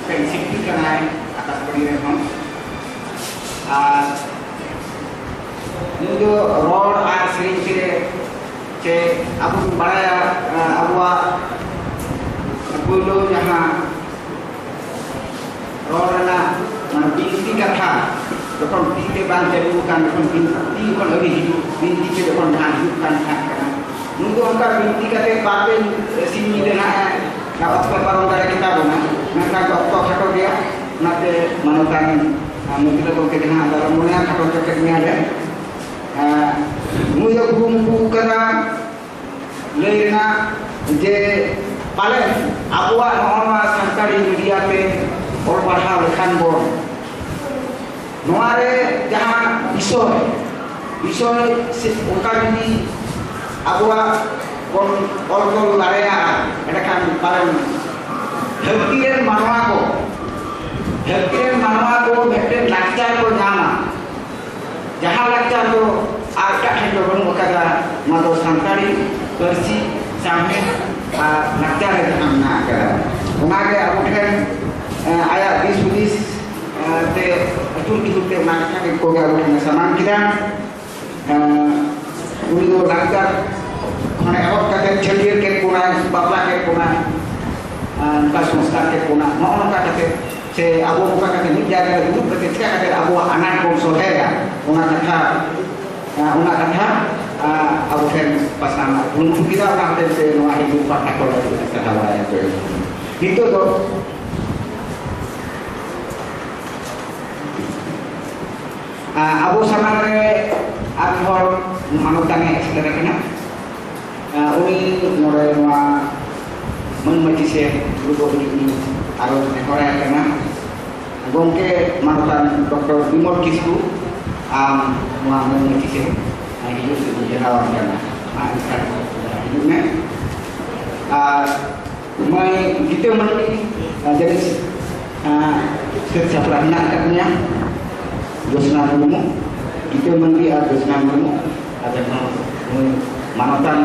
sikti kanai atas berdiri hon. Ini road ar sering ke abu baraya abuwa puluh jahah road na binti kata dokon binti bang jadi bukan dokon binti kon lagi hidup binti ke dokon dah hidup kan nunggu angka binti kata papen sini dengan na waktu parang dari kita bona maka waktu kata dia nanti manutan mungkin dokon ke dengan dalam mulanya kata ceknya ada muya kumpu kana leina je palen abuwa norma santari media pe or padha lekhan bon noare jahan isoy se onka judi abuwa kon olkol larea eta kan palen hektiren manwa ko meten lakchar ko nyama jahan lakchar ko आटा ठंडो बन वकागा मादो संतारी पर्सी सामने नक्ता रे हमना करा उनागे अब ठन आया 20 ते अतुल की हुते नाका के कोगा उठने समान किदा उनी दो नक्ता खने अब कते छलियर के कोना बापला के कोना का संस्कार के कोना नौन का कते से अब मुका कते मिट जागा दुप कते क्या कते अब अनाट को सोहेगा उना कथा una kata abu kan pasang belum kita orang dari nuah hidup pakai kalau kita sekarang itu tuh abu samare akhor manutane saudara kena uni mulai nuah mengaji se grup ini harus nekora kena gongke manutan Dr. Bimol Kisku nuang mengaji se hidup di jalan kana angkat hidupnya mai kita mesti jadi setiap anak katanya dosna dulu kita mesti dosna dulu ada manatan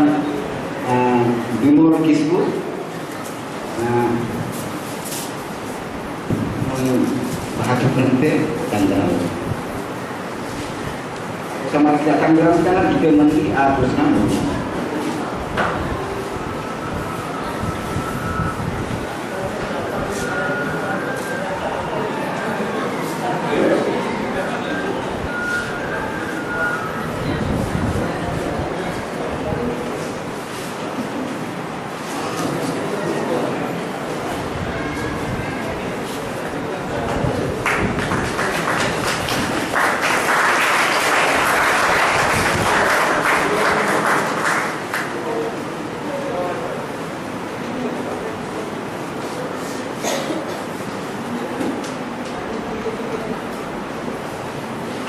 Bimol Kisku bahasa penting dan dalam sama kita akan berangkat kita mesti dosna dulu.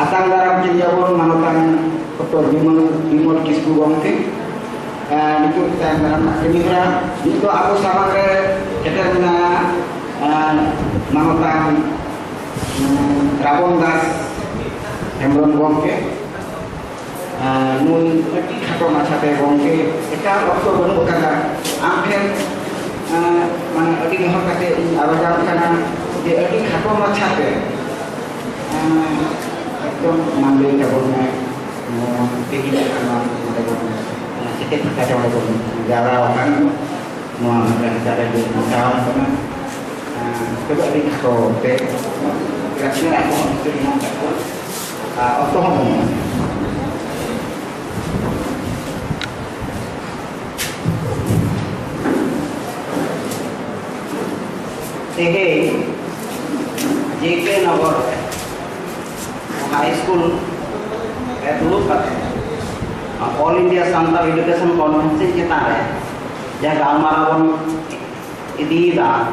Atang dalam jinjabon manutan Dr. Bimol Kisku gongke itu kita dalam kemitra itu aku sama ke kita manutan Rabon Das Hembron gongke nun ati khato machate gongke kita waktu bonu kana ampen mana ati mohon kate arojam kana de ati khato machate itu mengambil cabutnya tidak sama mereka sedikit berkata mereka jarang mau berkata di kawan karena coba di kote kira-kira aku itu yang otonom JK Nagor High School dulu All India Santal Education Conference kita jaga amaran ini dah,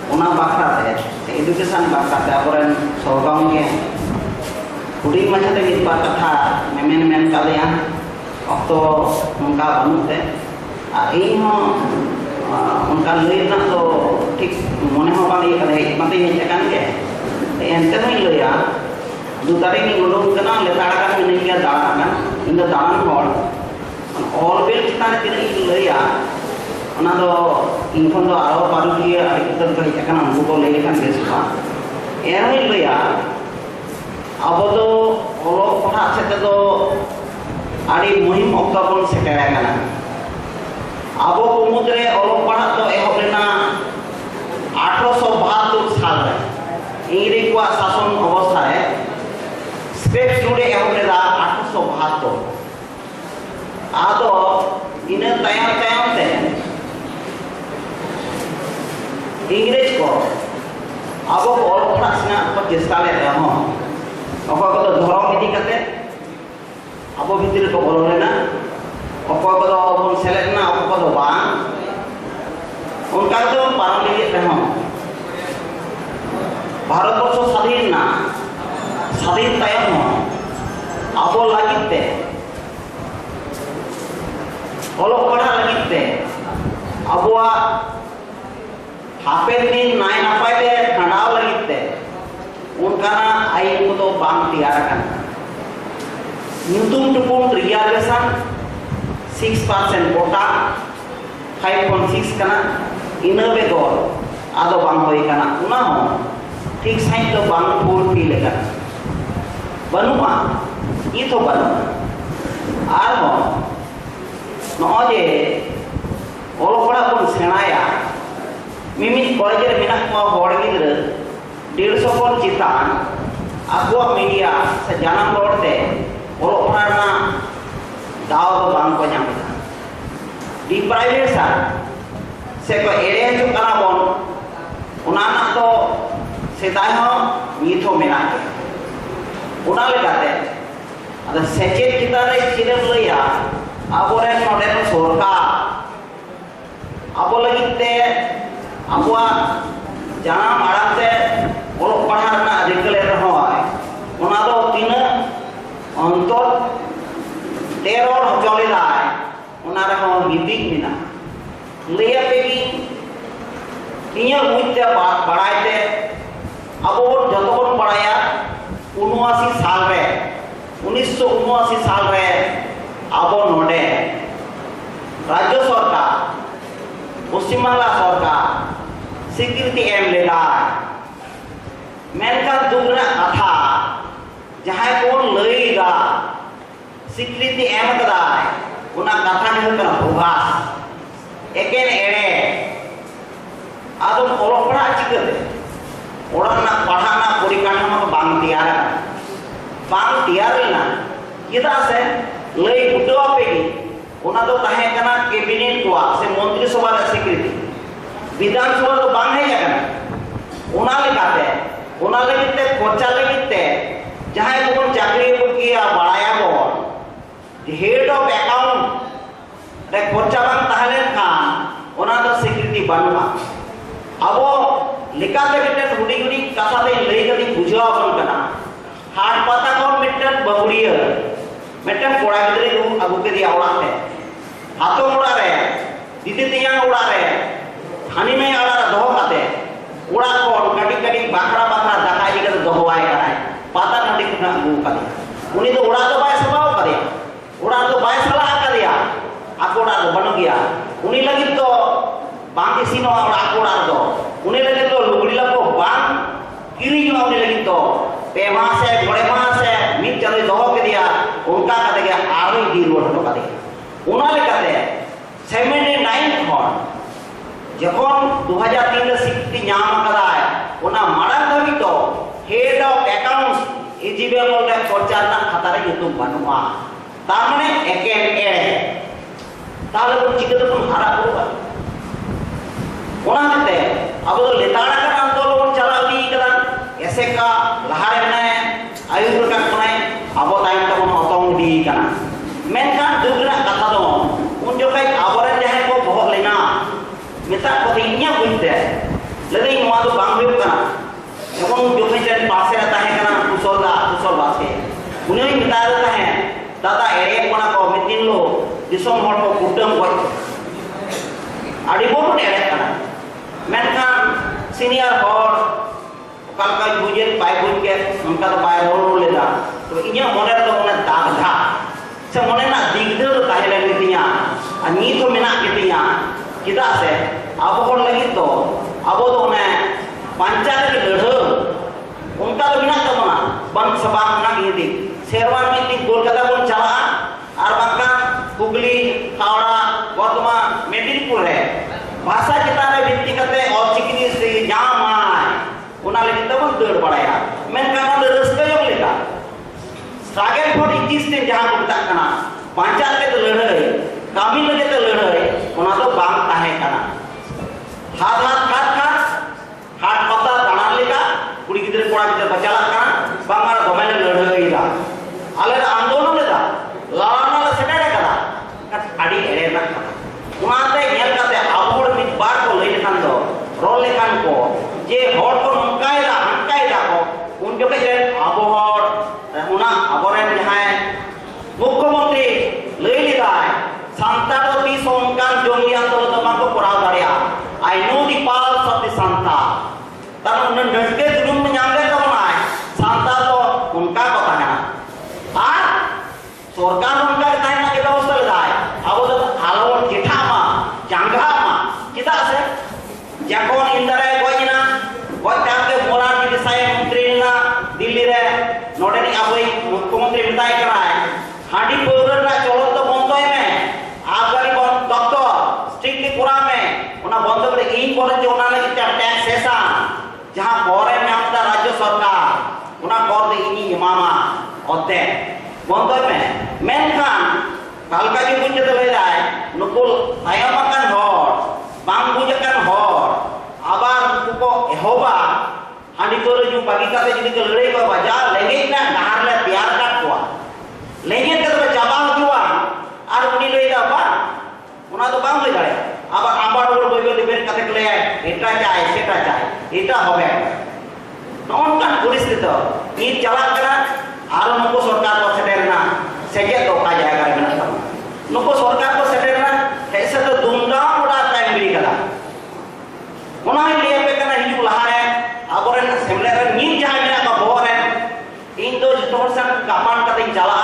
una bakar education bakar orang sorongnya, kuring macam itu kata memen kalian waktu mereka bangun ini mereka lihat tu tik mana kali kali mati kan ke, ente ni ya. Dutari ni gulung kena letakkan ini dia dalam kan, ini dalam hall, all bill kita tidak ini ya, ona do inkon do aro parukia ari utar ko hejak kana unku ko lei kan besuka enoi loya abo do olo pahak sete do ari muhim okta bon setera kana abo ko mudre olo pahak do ehob lena 1872 साल रे इंग्रेज को शासन अवस्था है space जुड़े एहोब लेदा 1872 आदो इन तायम तायम ते इंग्रेज को अब ऑल फ्रांसना को चेष्टा ले रहा हूं अको को धर्म इदी कते अब भीतर को बोलो लेना अको को बन सेलेना अको को बांग उनका तो पालन ले रहा हूं भारत वर्ष स्वाधीन ना स्वाधीन तायम अब लागिते ऑल पढ़ा लागिते अबुआ हापेन दिन नाय नापाय ते खंडाव लागिते उनका आइन को तो बांग तैयार करना न्यूटन टुपुन रिजर्वेशन 6% कोटा 5.6 करना इना बेगोर आदो बांग होई करना उना हो ठीक साइन तो बांग फुल फील करना बनुमा ये तो बनुमा आर हो नॉजे ऑल पढ़ा को सेनाया मिमित कॉलेज रे मेना को होड़ गिद्र 150 कोन चितान आगो मीडिया से जानम रोडते ऑल पढ़ा दाव दो बांग को नाम डिप्राइवेशन से को एरिया जो कना बोन उनाना तो सेदाय हो नीथो मेना के उना लेकाते अद सेचेत कितारे चिरम लया आबोरे नोडे सरकार आबो लगिते आबुआ जानाम आड़ाते ऑल पढ़ा ना रिकले रहोय उना दो तीन अंतर 13 हजले दाय उना रे हो हिदी मिना लेया पेगी इया मुइते बात बढ़ाइते आबो जतोन पढ़ाया 79 साल रे 1979 साल रे आबो नोडे राज्य सरकार पश्चिम बांग्ला सरकार स्वीकृति एम लेदा मेनका दुगना कथा जहां कोन लईदा स्वीकृति एम कदा उना कथा ने हुकना भोगास एकेन एड़े आदम ओलपड़ा चिकते ओड़ना पढ़ाना परिकाठामा को बांग तैयार लेना किदा से लई बुटवा पेगी उना दो ताहे कना कैबिनेट को से मंत्री सभा रे स्वीकृति विधानसभा तो बांग है जाना उना लेगिते खर्चा लेगिते जहां को चाकरी को किया बढ़ाया को हेड ऑफ अकाउंट रे खर्चा बांग ताहले खान उना दो स्वीकृति बानुआ अबो लिकाते मिटन हुडी हुडी कथा दे लई कदी बुझाव बन कना हाट पाता को मिटन बहुड़िया मिटन कोड़ा गिदरे को अगु के दिया ओड़ा ते हाथों उड़ा रे दीदी तिया उड़ा रे हानि में आड़ा दोह काते उड़ा कोन कटी कटी बाखरा बाखरा दाका जी के दोहवाय कराय पाता नडी कुना गु कादे उनी तो उड़ा तो बाय सबाव करे उड़ा तो बाय सला करिया आकोड़ा तो बन गया उनी लगी तो बांके सिनो आकोड़ा दो उनी लगी तो लुगड़ी लको बांग किरी जो उनी लगी तो पे मासे बड़े मासे मिट चले दोह के दिया उनका कदे गया आवे दी रोड तो कदे उना लेकाते 79 खन जखन 2003 रे स्वीकृति नाम कदाय उना माड़ांग धबी तो हेड ऑफ अकाउंट्स इजिबेबल रे खर्चा ना खाता रे युतुम बानुआ तार माने एकेन एड़े ताले को चिके तो हारा होगा ओनाते अब तो लेताड़ा का आंदोलन चला दी कदा ऐसे का लहारे में आयुर का कोने अब तायम तो अतोंग दी कना मेनका दुगना कथा दो उन जो कई आवरण जहे को बहुत लेना मिता को इन्या बुझते लेकिन नोआ तो बांग हुई कना जब जो कई जन पासे रहता है कना कुशल बासे उन्हें ही मिता देता है दादा एरे कोना को मितिन लो दिसोम हर को कुटम गoj आड़ी बहुत एरे कना मेनका सीनियर हर कलका बुझे पाई बुझ के उनका तो बाय रोल लेदा तो इन्या मोने तो उन्हें दाग धा से मोने ना दिगदर ताहे लगी तिया नी तो मेना के तिया चेदा से अब हर लगी तो अब तो ने पंचायत के लड़ो उनका तो बिना तमना बंद सभा ना गिदी शेरवान मीटिंग कोलकाता बन चला और बाका हुगली हावड़ा बर्धमान मेदिनीपुर है भाषा चेतान रे भित्ति कते ऑलचिकी से जाम आय उना लगी तो बन दौड़ बड़ाया मेनखान ना रस्ते जोग लेका सागे फट 21 दिन जहां को मता कना पंचायत के लड़ाई कामी लगे तो लड़ाई उना तो बांग ताहे कना हाथ पता दाना लेका कुड़ी गिदरे कोड़ा गिदरे बचाला कना बांगार दोमेले लड़ाई ला आले आंदोलन लेदा लाना ला सेटारे कदा आडी एरे ना उनाते नेल काते आबोड़ मिट बार को लई लेखान दो रोल लेखान को जे हर को नंकायदा हंकायदा को उन जोके जे आबोड़ उना आबोरेन जहां मुख्यमंत्री लई लेदाय सांतार तो 30 ओनकान जोंगी आंदोलन तो माको कोराव दाड़िया आई नो दी पल्स ऑफ द सांता तार उन नटके जुलुम में नामले करनाय सांता तो उनका को ताना आ सरकार उनका ताना के व्यवस्था लेदाय अब तो आलो जेठा मा जांगा मा चेदा से जकोन इंदरे गोइना गोय ताके मोरा की साय मंत्री ना दिल्ली रे नोडेनी आबई मुख्यमंत्री बताय कराय हाडी पौरर ना चलो तो बंदोय में आगरी बन डॉक्टर स्ट्रिक्टली पूरा में उना बंद करे इन करे जो उना लगी टैक्स सेशन जहां परे नामदा राज्य सरकार उना कर दे इनी इमामा ओते बंदोय में मेनखान कालका जी बुझ तो ले जाए नुकुल आयमाकान हर बांग बुझकान हर आबार नुकु को एहोबा हाडी पौरर जो बागी काते जदी को लड़ाई को बजा लेगे ना नहार ले प्यार काट को लेगे तो चाबा हुआ और उनी लई दा बा उना तो बांग ले जाए अब आबार ओर बई दिबेन काते ले एटा चाय सेटा चाय एटा होबे नोनकान परिस्थिति नी चला करा आर नुकु सरकार को सेटेरना सेजे तो का जायगा रे मेना नुकु सरकार को सेटेरना ऐसे तो धूमधाम उड़ा टाइम मिली कला उना ही लिए पे कना हिजु लहा है आबोरेन सेमले रे नी जहां मेना का बोरे इन दो जतोर सन कामान काते चला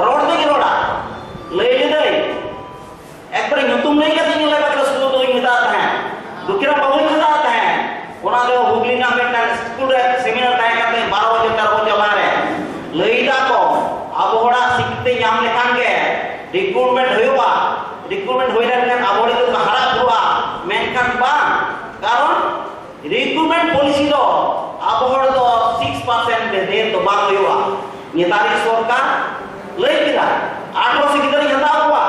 रोड दे रोड़ा ले ले दे एक बार नुतुम नहीं काते ले बाके स्कूल तो मिता है दुखिरा बाबू मिता है उना दो हुगली ना बेटा स्कूल रे सेमिनार ताय काते 12 बजे 13 बजे चला रे लईदा को आबोड़ा सिकते नाम लेखान के रिक्रूटमेंट होइबा रिक्रूटमेंट होइला ने आबोड़ी तो हारा पुआ मेनखान बा कारण रिक्रूटमेंट पॉलिसी दो आबोड़ दो 6% दे तो बांग होइबा नेतारी सरकार लई किदा 18 से गिदरी हता हुआ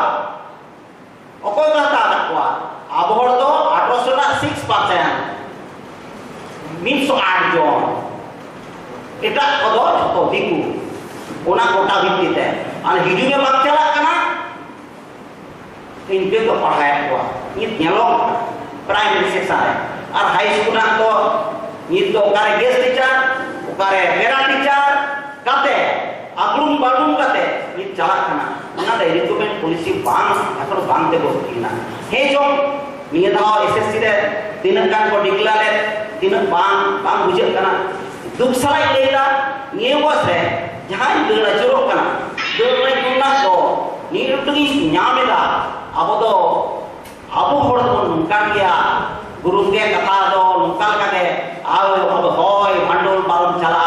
ओकोय कहता हुआ आबोड़ दो 18 ना 6% मीन्स 8 जन एटा कदो तो दिकु ओना कोटा भित्तिते और हिजु में बाग चला कना इनके तो पढ़ाया हुआ ये नेलो प्राइमरी सेक्शन है और हाई स्कूल ना तो ये तो ओकारे गेस्ट टीचर ओकारे पेरा टीचर काते अगुम बागुम काते ये चला कना उना दे रिक्रूटमेंट पॉलिसी बांग अथर बांग दे बोकिना हे जो निये दाव एसएससी रे तीन कान को डिक्लेयर ले तीन बांग बुझे कना दुख सलाई लेदा निये बस रे जहां दड़ा चुरो कना दड़ा कुना को नीरुटगी न्यामेदा अब तो अब हड़ तो नुका गया गुरु के कथा दो नुका काटे आव अब होय भांडोल पारम चला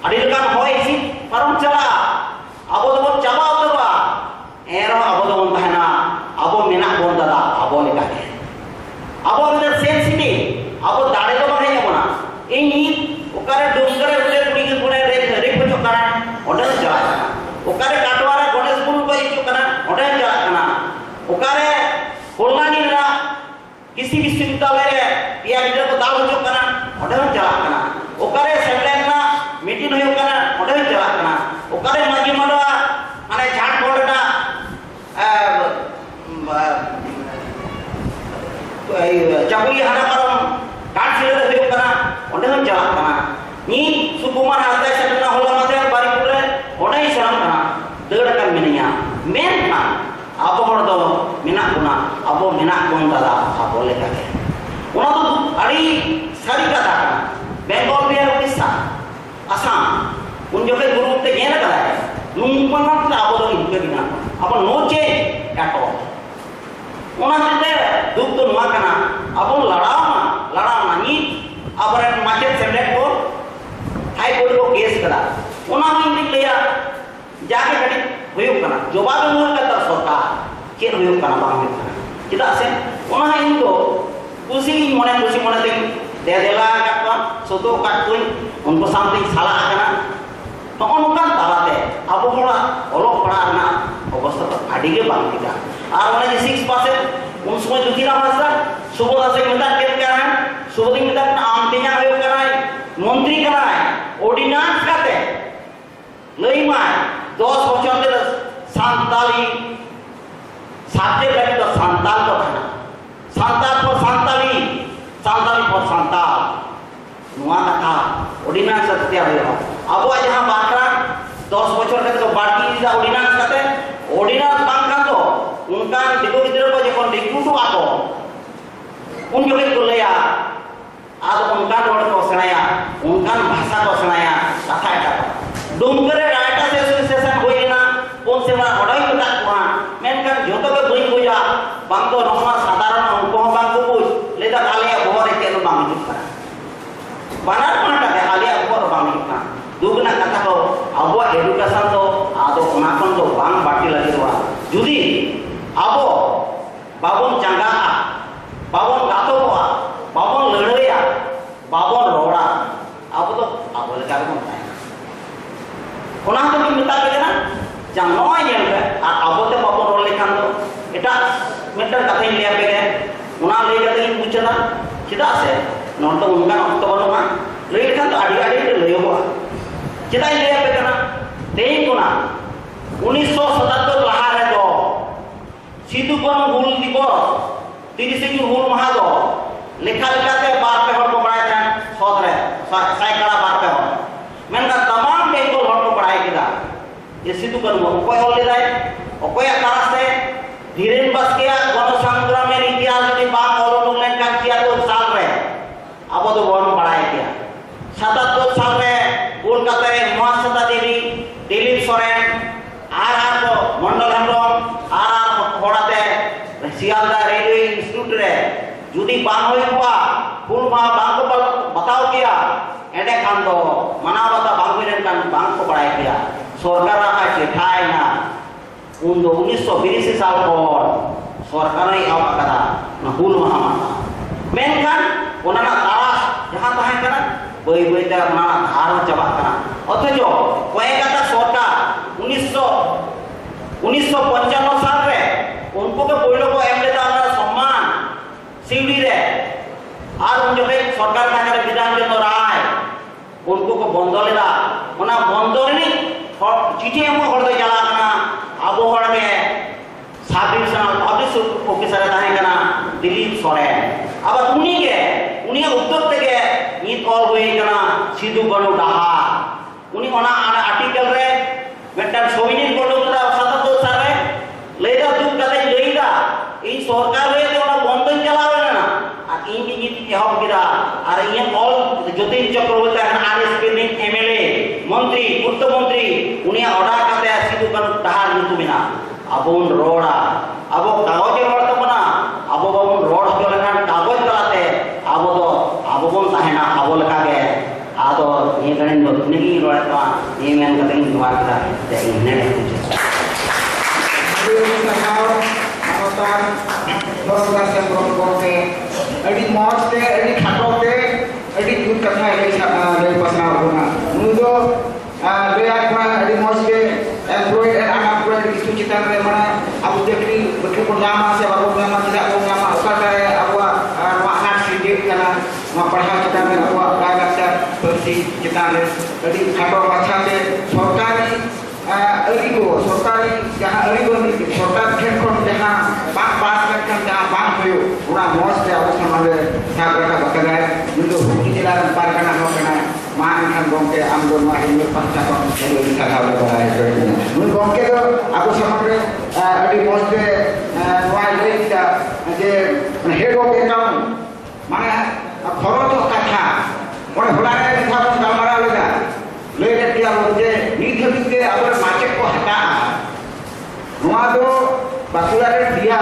अड़ी लकान होय सी पारम चला अब तो चाबा उतरवा एरो अब तो बन थाना अब मेना बोन दादा अब लेका के अब इधर सेंसिटी अब दाड़े तो बने जाबना इनी ओकारे डोंगरे उते कुड़ी के गुणे रे बचो करा ओडे चला ओकारे काटवारा गणेश गुरु को इचो करा ओडे चला कना ओकारे कोलनानी रा किसी विश्वविद्यालय रे पिया गिदरा को दाल बचो करा ओडे चला कना ओकारे सेमलेन ना मीटिंग होयो कना ओडे चला कना ओकारे माजी माडवा माने झाट बोर्डा चाबुली हाना परम काट सिले होयो कना ओडे चला कना नी सुकुमार हालता सेटना होला माथे बारीपुर रे ओडे सराम कना दड़ kan मिनिया मेन का अब हड़ दो मिना गुना अब मिना कोन दादा अब लेका के ओना तो अड़ी सारी कथा बेंगल बिहार उड़ीसा आसाम उन जोके गुरु ते नेला करा नुंगमन अब दो इनके बिना अब नो चे एटो ओना ते दुख तो नुआ कना अब लड़ावना नी अब माचेत सेमलेट को हाई कोर्ट को केस करा ओना में लिया जाके कटी हुयुक कना जवाब नुआ का सरकार चेक हुयुक कना बांग हुयुक कना चिदा से ओना इन तो कुसी मने ते दे देला का सोतो काटुई उनको सामने साला कना तो उनका तालाते अब होड़ा ओलो पड़ा ना अवस्था तो आड़ी के बांग दिका और उन्हें 6% उन समय दुखीरा भाषा सुबह से मिलता केट कर रहा है सुबह दिन मिलता अपना आमतेजा हुयुक कर रहा है मंत्री कर रहा है ऑर्डिनेंस करते लई माय 10 बच्चों के सांताली सब्जेक्ट लगी तो सांताल को था सांताल पर सांताल नुआ कथा ऑर्डिनेंस सत्य हुआ अब जहां बाकरा 10 बच्चों के तो बाकी दा ऑर्डिनेंस करते ऑर्डिनेंस बांग का तो उनका दिगो गिदर को जखन रिक्रूट आको उन जो को लिया आज उनका रोड को सनाया उनका भाषा को सनाया कथा एटा डुमगरे राइटा एसोसिएशन होइना कोन सेवा हडई को ताकुआ मेनकान जोतो के बई कोया बांग तो नोमा साधारण उनको बांग को बुझ लेदा आलिया बोरे के नो बांग जुक करा बानार पाटा के आलिया बोर बांग जुक करा दुगना कथा को अब एजुकेशन तो आदो ओना कोन तो बांग बाटी लगी वा जुदी अब बाबन चंगा बाबन गातो बाबन लड़ैया बाबन रोड़ा अब तो अब लेका को बताए ओना तो मिता के ना जang noy yang ke abote babon rol lekan to eta meter katha liya pe ge una lei kate in buchana chida se non to unka okto banuma lei lekan to adi lei ho chida liya pe kana tein kuna 1977 laha re do sidu kon hul divos 30 Jun hul maha do lekha lekate bar pe hor ko padai tan sodre sai kala bar pe hor menka tamam bengal hor ko padai kida ये सिद्धू करूँ कोई और ले जाए और कोई आकाश से धीरेन बस किया गण संग्राम में इतिहास में बात और उन्होंने क्या किया तो साल में अब तो बहुत बढ़ाया किया 77 साल में कोलकाता में महासत्ता देवी दिलीप सोरेन आर को मंडल हेम्ब्रम आर खोड़ाते सियालदा रेलवे इंस्टीट्यूट रे जुदी बांग हुआ फुल मा बांग को बताओ किया एडे खान तो मना बता बांग को बढ़ाया किया सरकार का चिठाई ना उन 1982 साल पर सरकार ने आव कदा ना हुल महामाता मेनखान ओना तारास जहां तहां कना बई बई ते ओना धार चबा कना अथचो कोई कथा सरकार 1955 साल रे उनको के पहिलो को एम लेता सम्मान सिवड़ी रे और उन जो सरकार का विधान जो राय उनको को बंद लेदा ओना बंद नहीं चिठी हम हर दे चला कना अब हर में सब डिविजनल पब्लिक ऑफिसर ताहे कना दिलीप सोरेन अब उनी उद्योग तेगे नीत कॉल हुई कना सिद्धू कनु डाहा उनी ओना आर्टिकल रे मेटन सोविनिन कोडो दा 77 साल रे लेदा दुख कते लेदा इन सरकार रे ओना बंद चलावे ना आ इन की नीति एहब किदा आर इन कॉल ज्योतिष चक्रवर्ती आरएसपी ने एमएलए मंत्री पूर्त मंत्री उन्हें ऑर्डर करते सिद्धू कनु डाहा नुतुमिना अब उन रोड़ा अब कागज रोड तो बना अब बन रोड हो लेखान कागज तलाते अब बन ताहेना अब लेका गे आदो ये गणे नगी रोड तो ये मेन कते इन दुआ करा ते इन्ने अड़ी मौज ते अड़ी खाटो ते अड़ी दूर कथा ले पसना होना नुदो ले आत्मा अड़ी मौज के एम्प्लॉयड एंड अनएम्प्लॉयड किसु चितान रे माने अब देखली बकु को नामा से बाबू नामा tidak को नामा ओका करे अबवा नवा हाथ सिदिक कना नवा पढ़ा चितान रे अबवा काय लक्ष्य परसी चितान रे अड़ी खाटो बाछा से सरकारी अड़ी को सरकारी जहां अड़ी को सरकार ठेन कोन जहां पास करके जहां बात हुयो पूरा मौज से अब समाज साहब का बकरा नुदो हुकी जिला पार करना हो कना मान खान गोंके आम दोनों हिंदू पंचा को चलो लिखा था बड़ा है नु गोंके तो आपको समग्र अड़ी मौज से नवा लेता जे हेड ऑफ अकाउंट माने खरो तो कथा ओने हुलारे लिखा बन गलमारा लगा लेके किया जे नीत हबी के अब माचे को हटा नवा दो बाकुला रे दिया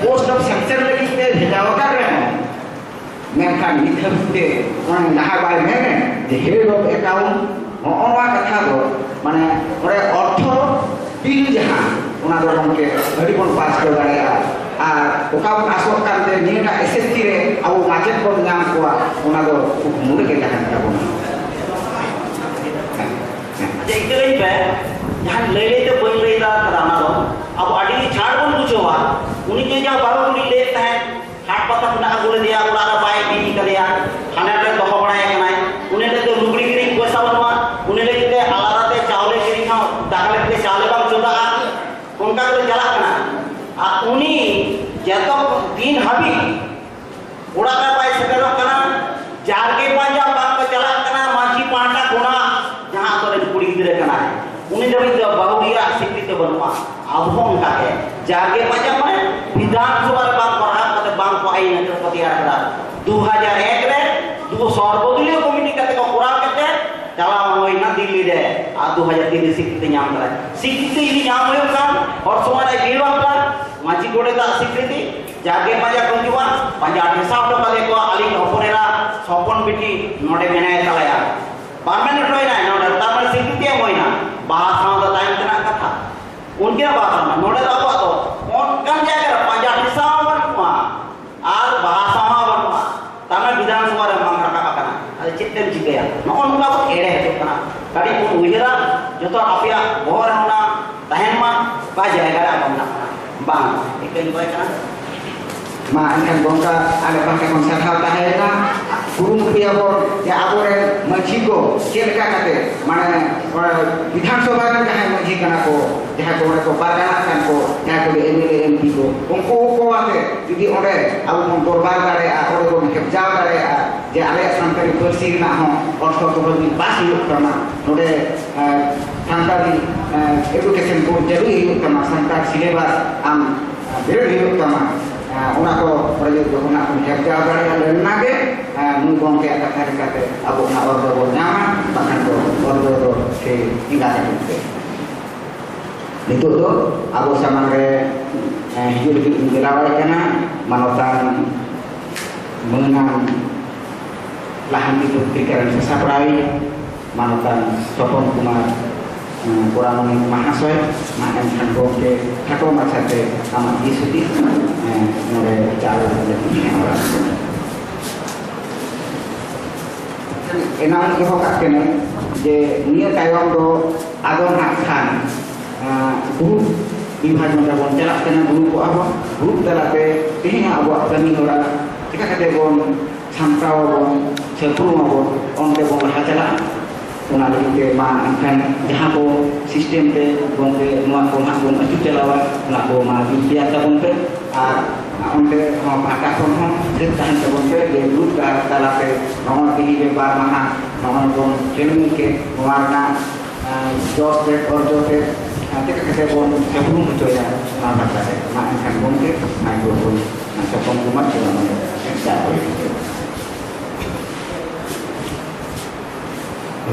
पोस्ट ऑफ सेक्शन ᱱᱤᱛᱷᱟᱹᱵᱤᱛᱮ ᱚᱱᱟ ᱞᱟᱦᱟ ᱵᱟᱭ ᱢᱮᱱᱮ ᱡᱮ ᱦᱮᱰ ᱚᱯ ᱮᱠᱟᱣᱩন্ট ᱱᱚᱣᱟ ᱠᱟᱛᱷᱟ ᱫᱚ ᱢᱟᱱᱮ ᱚᱸᱰᱮ ᱚᱨᱛᱷᱚ ᱵᱤᱞ ᱡᱟᱦᱟᱸ ᱚᱱᱟ ᱫᱚ ᱜᱚᱢᱠᱮ ᱟᱹᱰᱤ ᱵᱚᱱ ᱯᱟᱥ ᱫᱟᱲᱮᱭᱟᱜᱼᱟ ᱟᱨ ᱚᱠᱟ ᱵᱚᱱ ᱟᱥᱚᱜ ᱠᱟᱱᱛᱮ ᱱᱤᱭᱟᱹᱴᱟᱜ SSC ᱨᱮ ᱟᱵᱚ ᱢᱟᱪᱮᱫ ᱵᱚᱱ ᱧᱟᱢ ᱠᱚᱣᱟ ᱚᱱᱟ ᱫᱚ ᱠᱩᱠᱢᱩ ᱨᱮᱜᱮ ᱛᱟᱦᱮᱱ ᱛᱟᱵᱚᱱᱟ अच्छा इतना ही पे जहाँ ले लेते कोई ले था कराना तो अब आड़ी छाड़ बन कुछ हुआ उन्हीं के जहाँ बाबू उन्हीं लेते हैं छाड़ पता पुना बोले दिया उड़ाना पाए भी कर दिया खाने पे दो बड़ा है कनाई उन्हें ले तो रुपरी गिरी पैसा बनवा उन्हें ले कितने आलादा ते चावले गिरी खाओ दाखले कितने चावले बाग चौदह उनका तो चला करना आ उन्हीं जैतो दिन हबी उड़ाना पाए सकरो करना जार के पांजा बाग का चला करना माची पांटा कोना जहाँ तो कुड़ी गिरे करना है उन्हें जब बहुरिया स्वीकृति बनवा अब हम उनका है जागे मजा में विधानसभा बांग पढ़ा मतलब बांग को आई नजर पतियार करा 2001 रे दो सर्वदलीय कमिटी कते को पूरा करते चला होई ना दिल्ली रे आ 2003 स्वीकृति नाम करा स्वीकृति ini नाम होय काम और समाज गेवा का माची गोड़े दा स्वीकृति जागे मजा कंजुवा पंजा हिसाब तो कले को आली होपनेरा सपन बिटी नोडे मेनाय तलाया बारमेन रोय ना नोडे तामल स्वीकृति होय ना bahasa दा टाइम तना कथा उनके bahasa नोडे दा तो उनका जायगा पंजा हिसाब बनवा आर bahasa मा बनवा तामे विधानसभा रे मांग रखा कना अरे चित्तेम चिकया नोनका को एड़े कना कड़ी को उहिरा जतो आपिया बोर होना तहन मा बा जायगा रे बनना बांग एकन कोय कना मा एनखान गंगा आले पाके kon sarhau tahena guru piabo ya abore maji ko chelka kate mane विधानसभा रे jahan maji kana ko jahan ko bargana kan ko jahan ko MLA MP ko unko ko ate judi onde abu mon dorbar dare a ore ko kepjao dare a je ale santari parsi na ho ortho ko bi basi kana node santari education ko jaruri kana santar syllabus am bere kana una ko proyek ko na ko kepjao dare lenna ge nu gongke kata kata abu na ordo bo nyama bahkan ko ordo do ke tinggal ke itu tuh abu samare hidup di Indonesia karena manotan mengenang lahan itu pikiran sesaprawi manotan sopon kumar kurang mahasoy makan kanko ke kako maksate amat disuti nore cara jadi orang enam iho kakene je niya tayong do adon hakhan guru বিভাগ আমরা বন চালাক কেন group আবো group চালাতে তেহিনা আবো কামি হরা টিকা কাতে বন সামটাও বন সেপুরু আবো অন্তে বন লাহা চালা ওনা লগে মা এখান যাহা কো সিস্টেম তে বনতে নোয়া কো হা বন আচু চালাওয়া ওনা কো মা বিদ্যা তাবন তে আর অন্তে ভাটা কোন হন যে তাহান তাবন তে যে গ্রুপ চালাতে নমন তিহি যে বার মাহা নমন বন ট্রেনিং কে ওয়ারনা জস তে অর্জতে nanti kita pun sebelum itu ya mana saja makan mungkin mikrofon masa pengumuman juga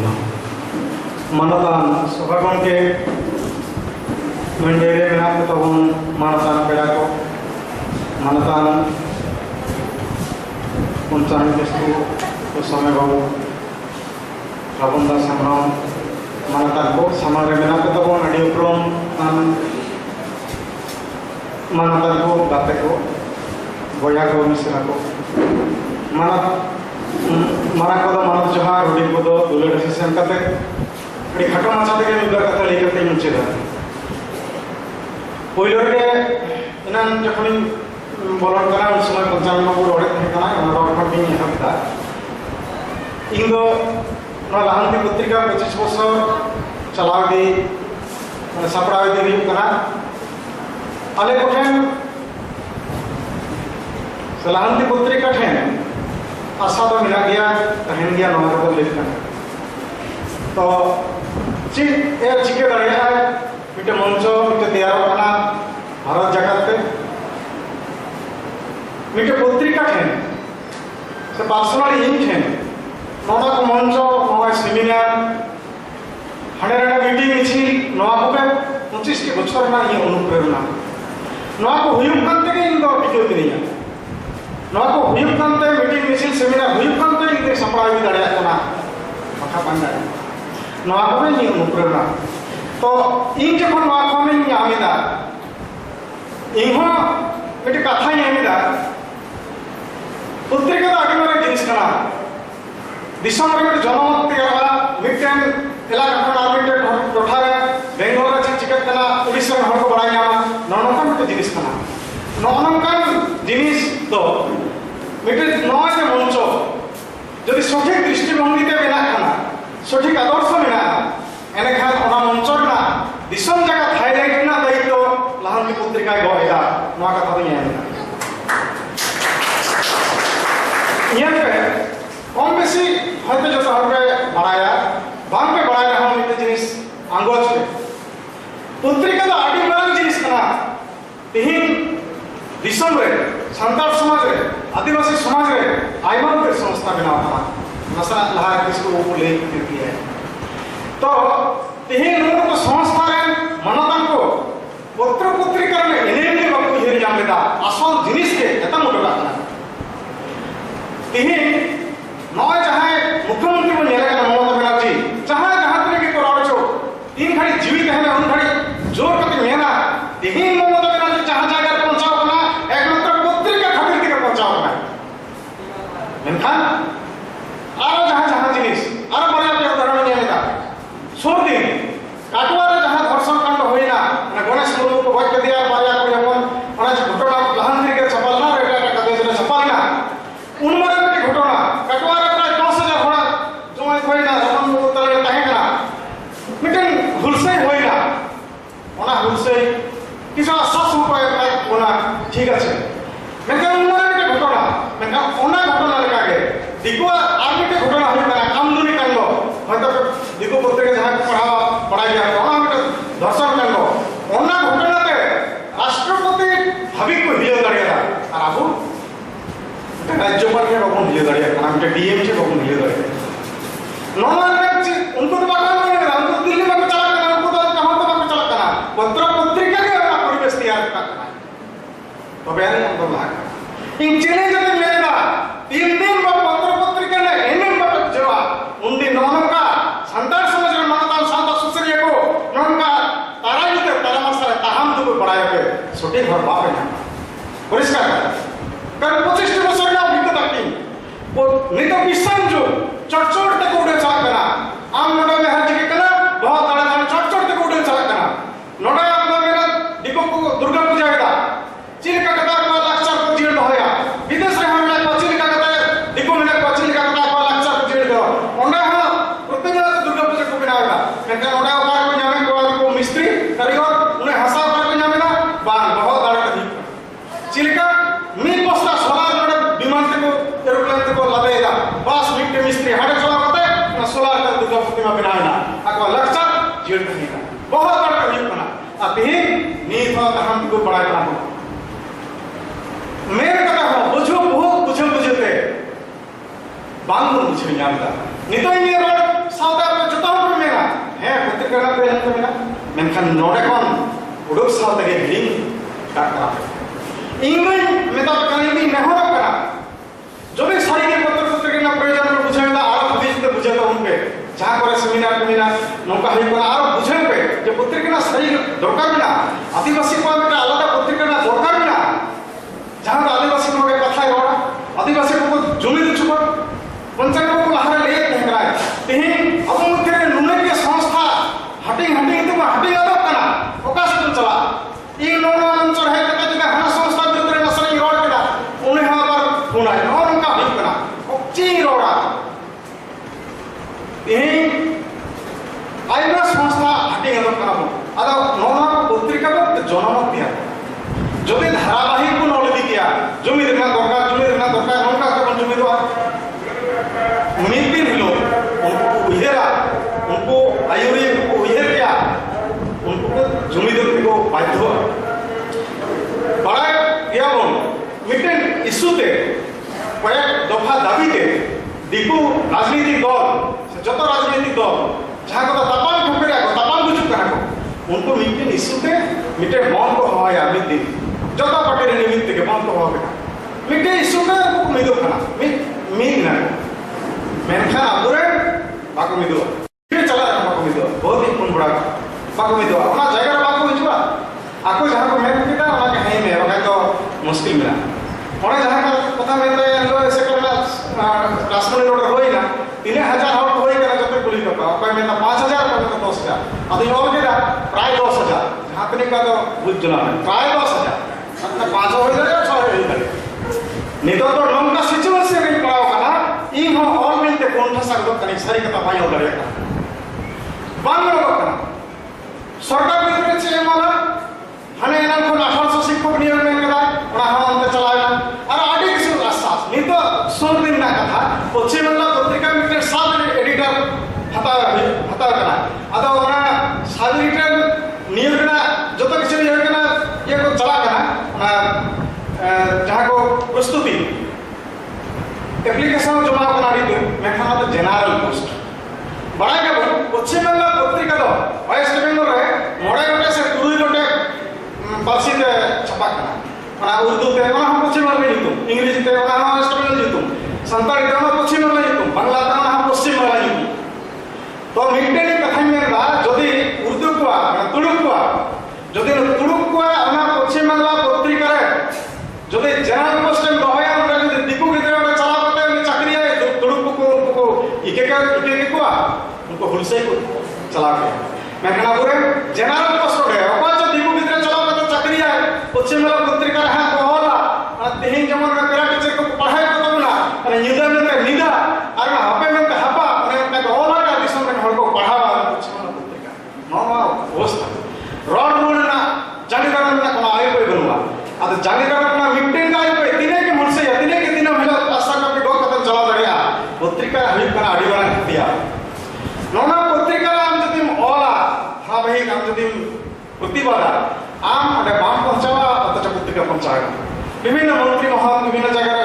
ada manatan sebagai ke mendere menap tahun manatan pedako manatan puncan kestu bersama bahu Rabunda Samram manatan ko samare menap tahun adi uprom manatan ko bate ko boya ko misra ko mana ko do manat johar rudi ko do dule decision kate adi khato macha teke mibar katha lei karte munche da poilo re enan jokhon bolon kara un somoy 55 number ore thekana ona do recording ni habda indo na lahanti putrika 25 বছর চালাও di মানে সাপড়াও di huyuk kana ale koten lahanti putrika then asa do mena gaya tahen gaya nomor ko likhna to chik er chike dariya mite moncho mite teyar kana bharat jagat te mite putrika then se personally in then nona ko moncho nona seminar hundred meeting इछि नवा को 25 के बछर ना ये अनुप्रेरणा नवा को हुयुम करते के इन दो टिके नहीं नवा को हुयुग कांते मीटिंग मिसिल सेमिनार हुयुग कांते इनके सपड़ा भी दाड़े आतना मखा पांडा नवा को भी नहीं अनुप्रेरणा तो इन जखन नवा को में यामिदा इहो मिटे कथा यामिदा पत्रिका दा आगे मारे जिनिस कना दिसम रे मिटे जनमत तेरा मिटेन इलाका खन आर्बिट्रेट टोठारे बेंगलोर रे चिकट कना उड़ीसा रे हर को बड़ाई नामा ननका मिटे जिनिस कना ननकान जिनिस तो मिटे नय के मंच जदि सठिक दृष्टिभंगी ते बेना कना सठिक आदर्श बेना एने खान ओना मंच ना दिसम जगह थाईलैंड ना दायित्व लाहन की पत्रिका गएगा नवा कथा तो यामिदा यहाँ पे कम बेसी हयतो जो हर पे बढ़ाया बांग पे बढ़ाया हम इतने जिनिस आंगोच पे पत्रिका तो आदि मारन जिनिस कना तिहिन दिसम रे संताल समाज रे आदिवासी समाज रे आयमान के संस्था बनावा था मसला लहा किसको वो ले करती है तो तिहिन लोगों को संस्था रे मनोदन को पत्र पत्रिका में इन्हें बाबू हेर जामेदा असल जिनिस के एता मोटा था तिहिन नय जहां मुख्यमंत्री को नेला का ममता बनर्जी जहां जहां तने के कराड़ छो तीन घड़ी जीवित है उन घड़ी जोर करके मेना तिहिन ममता बनर्जी जहां जगह पहुंचाओ ना एकमात्र पत्रिका खातिर के पहुंचाओ ना मेनखान आरो जहां जहां जिनिस आरो बड़ा पे उदाहरण नेला सोर दिन काटवारे जहां धर्षण कांड होइना ना गणेश मुर्मू को भय दिया बाया को अपन ओना घटना लहान के छपाल ना रेटा का देश रे छपाल ना उन मरे घटना कटवारे प्राय 10,000 घोड़ा जमाई होइना रमन तले ताहेना मिटन हुलसे होइना ओना हुलसे किसा सस उपाय प्राय होना ठीक আছে मेका उन मरे घटना मेका ओना घटना लगे दिको आगे के घटना होइना कामदुनी कांड हयतो दिको पत्रिका जहां पढ़ाई गया ओना मिटे दर्शन कांड ओना घटनाते राष्ट्रपति भाभी को हियो दाड़िया और आबू राज्यपाल के बाबू मिले दाड़िया नाम के डीएम के बाबू मिले दाड़िया नॉर्मल में उनको तो बात नहीं है उनको दिल्ली में चला करना उनको तो कहां तो बात चला करना पत्र पत्रिका के अपना परिवेश तैयार करना तो बयान हम लाग इन चैलेंज में मेरा 3 दिन में पत्र पत्रिका ने एने में जवा उन दिन नौन का संतान समाज में मानता शांत सुसरिया को नौन का तारा ही के तारा मसाला ताहम तो बढ़ाया पे छोटे घर बाप है परिष्कार कर 25 बছর না অভিজ্ঞতা কি ও নিত বিশ্বন जो चटचोट तक उड़े चला करा आम नोडा में हर जगह करा बहुत बड़ा था चटचोट तक उड़े चला करा नोडा अपना मेरा दीपक को दुर्गा पूजा है चिलका कथा को लक्षर को जीर्ण होया विदेश रे हमला को चिलका कथा दीपक में को चिलका कथा को लक्षर को जीर्ण दो ओंडा हा प्रतिदिन दुर्गा पूजा को बनावेगा कहते ओंडा कार को जाने को मिस्त्री कारीगर उन्हें हंसा कार को जाने ना बार बहुत बड़ा था चिलका मी पोस्टा सोलार नोडा विमान को एरोप्लेन को लदेगा बस मिट के मिस्त्री हाड़े चला करते ना सोलार का दुर्गा प्रतिमा बनाना आको लक्षर जीर्ण करेगा बहुत बड़ा नहीं बना अभी नीत हम को बड़ा बना मेरे कथा हो बुझो बहुत बुझते बांग बुझे जानता नितो ये रोड साउथ अफ्रीका जता हो मेरा है पत्रिका ना पे हम मेरा मेनखान नोडे कोन उडुक साउथ के हिंग काटा इंग्लैंड में तो कहीं भी नहीं हो करा जो भी सारी के पत्र पत्रिका ना प्रयोजन को बुझाएगा आरो हदीस के बुझाता उनके जहां पर सेमिनार नौका है पर आरो बुझे पे जो पत्रिका ना सही दरकार बिना आदिवासी को में आलादा पत्रिका ना दरकार बिना जहां आदिवासी को कथा है और आदिवासी को जमी दे छुपा पंचायत को लहारे ले नहीं कराए तेही अब मुख्य नुने के संस्था हटिंग तो हटिंग आदो कना फोकस कर चला ई नोना अंचल है कता जगह हना संस्था भीतर नसरी रोड केदा उन्हें हाबर होना है और उनका भी कना ची रोड़ा यही आइना संस्था हटिंग आदो कना आदा नोना पत्रिका को जनमत दिया जो भी धारावाहिक को नोले दी किया जमी देना दरकार नोका को जमी दो मिनटिन हिलो उनको उहेरा उनको आयुरी उनको उहेर क्या उनको जमी दो को बाध्य बड़ा क्या बोल मिनटिन इशूते कয়েক दफा दाबीते दिकु राजनीतिक दल जत राजनीतिक दल जहां को तापान ठोकरे को तापान बुझु करा को उनको मिनटिन इशूते मिटे बंद को हवाया मिनटिन जत पार्टी निमित्त के बंद को हवा मिट्टी इशू का को मिदो खाना मीन ना मेनखान अबुरे बाको मिदो फिर चला बाको मिदो बहुत ही पुन बड़ा बाको मिदो अपना जगह बाको हिजुआ आको जहां को मेन किता ओना के है में बखा तो मुश्किल मिला ओने जहां का पता में तो लो ऐसे करना रासमणी रोड होई ना 3000 हॉट होई करा जब पुलिस का कोई में 5000 कोई में 10000 अभी और के प्राय 10000 जहां तक का तो बुझ जना प्राय 10000 मतलब 5 हो जाए 6 हो जाए नितो तो नमका सिचुएशन रे पड़ाव कना ई हो और मिलते कोन ठसा को कनी सारी कथा पाई हो दरे बांग लो कना सरकार बिदरे छे माला हने एना को 1800 शिक्षक नियम में कदा ओना हम अंत चलाया और आडी किसी रास्ता नितो सोन दिन ना कथा पश्चिम बंगाल पत्रिका मित्र साल एडिटर हता कना अदा ओना साल एडिटर नियम ना जतो किसी ये कना ये को चला कना ओना जहां को प्रस्तुति एप्लीकेशन जमा करना दी मेखाना तो जनरल पोस्ट बड़ा के पश्चिम बंगाल पत्रिका तो वेस्ट बंगाल रे मोड़े गोटे से तुरुई गोटे पारसी ते छपा करना ओना उर्दू ते ओना हम पश्चिम बंगाल जितु इंग्लिश ते ओना हम वेस्ट बंगाल जितु संताली ते ओना पश्चिम बंगाल जितु बांग्ला ते ओना हम पश्चिम बंगाल जितु तो मिटेनी कथा मेनला जदि उर्दू को तुड़ुक को जदि तुड़ुक को ओना पश्चिम बंगाल पत्रिका रे जदि जनरल पोस्ट में रहया हमरा जदि दिकु गिदरे ओटा चला पते उनी चाकरी है तुड़ुक को इके को उनको हुलसे को चला के मैं कहना पूरे जनरल पोस्ट रे ओपा जो दिकु गिदरे चला पते चाकरी है पश्चिम बंगाल पत्रिका रे को होला तेहिं जमन का पेरा टीचर को पढ़ाई को तबना अरे निदा में निदा और हपे में हपा अरे का होला का दिसम में हर को पढ़ावा पश्चिम बंगाल पत्रिका नो अवस्था रोड रोड ना जानिदार में कोन आय कोई बनवा ಅದು ಜಾಗೃತನ ಮಿಟ್ಟೆಂಗ ಆಯ್ತು ದಿನಕ್ಕೆ ಮುಳ್ಸೆ ದಿನಕ್ಕೆ ದಿನ ಮೇಲೆ ಅಸಕ ಬಿಡೋ ಕತ ಚಲಾ ದರಿಯಾ ಪತ್ರಿಕಾ ಹಳಿಕನ ಅಡಿವಾಳ ಹತ್ತಿಯ ನೋನ ಪತ್ರಿಕಾ ಆम जति ओला हां भाई हम जति प्रतिवादा आम अडे बाम पहुंचावा अतच पत्रिका पहुंचागा विभिन्न मंत्री महोदय विभिन्न जगह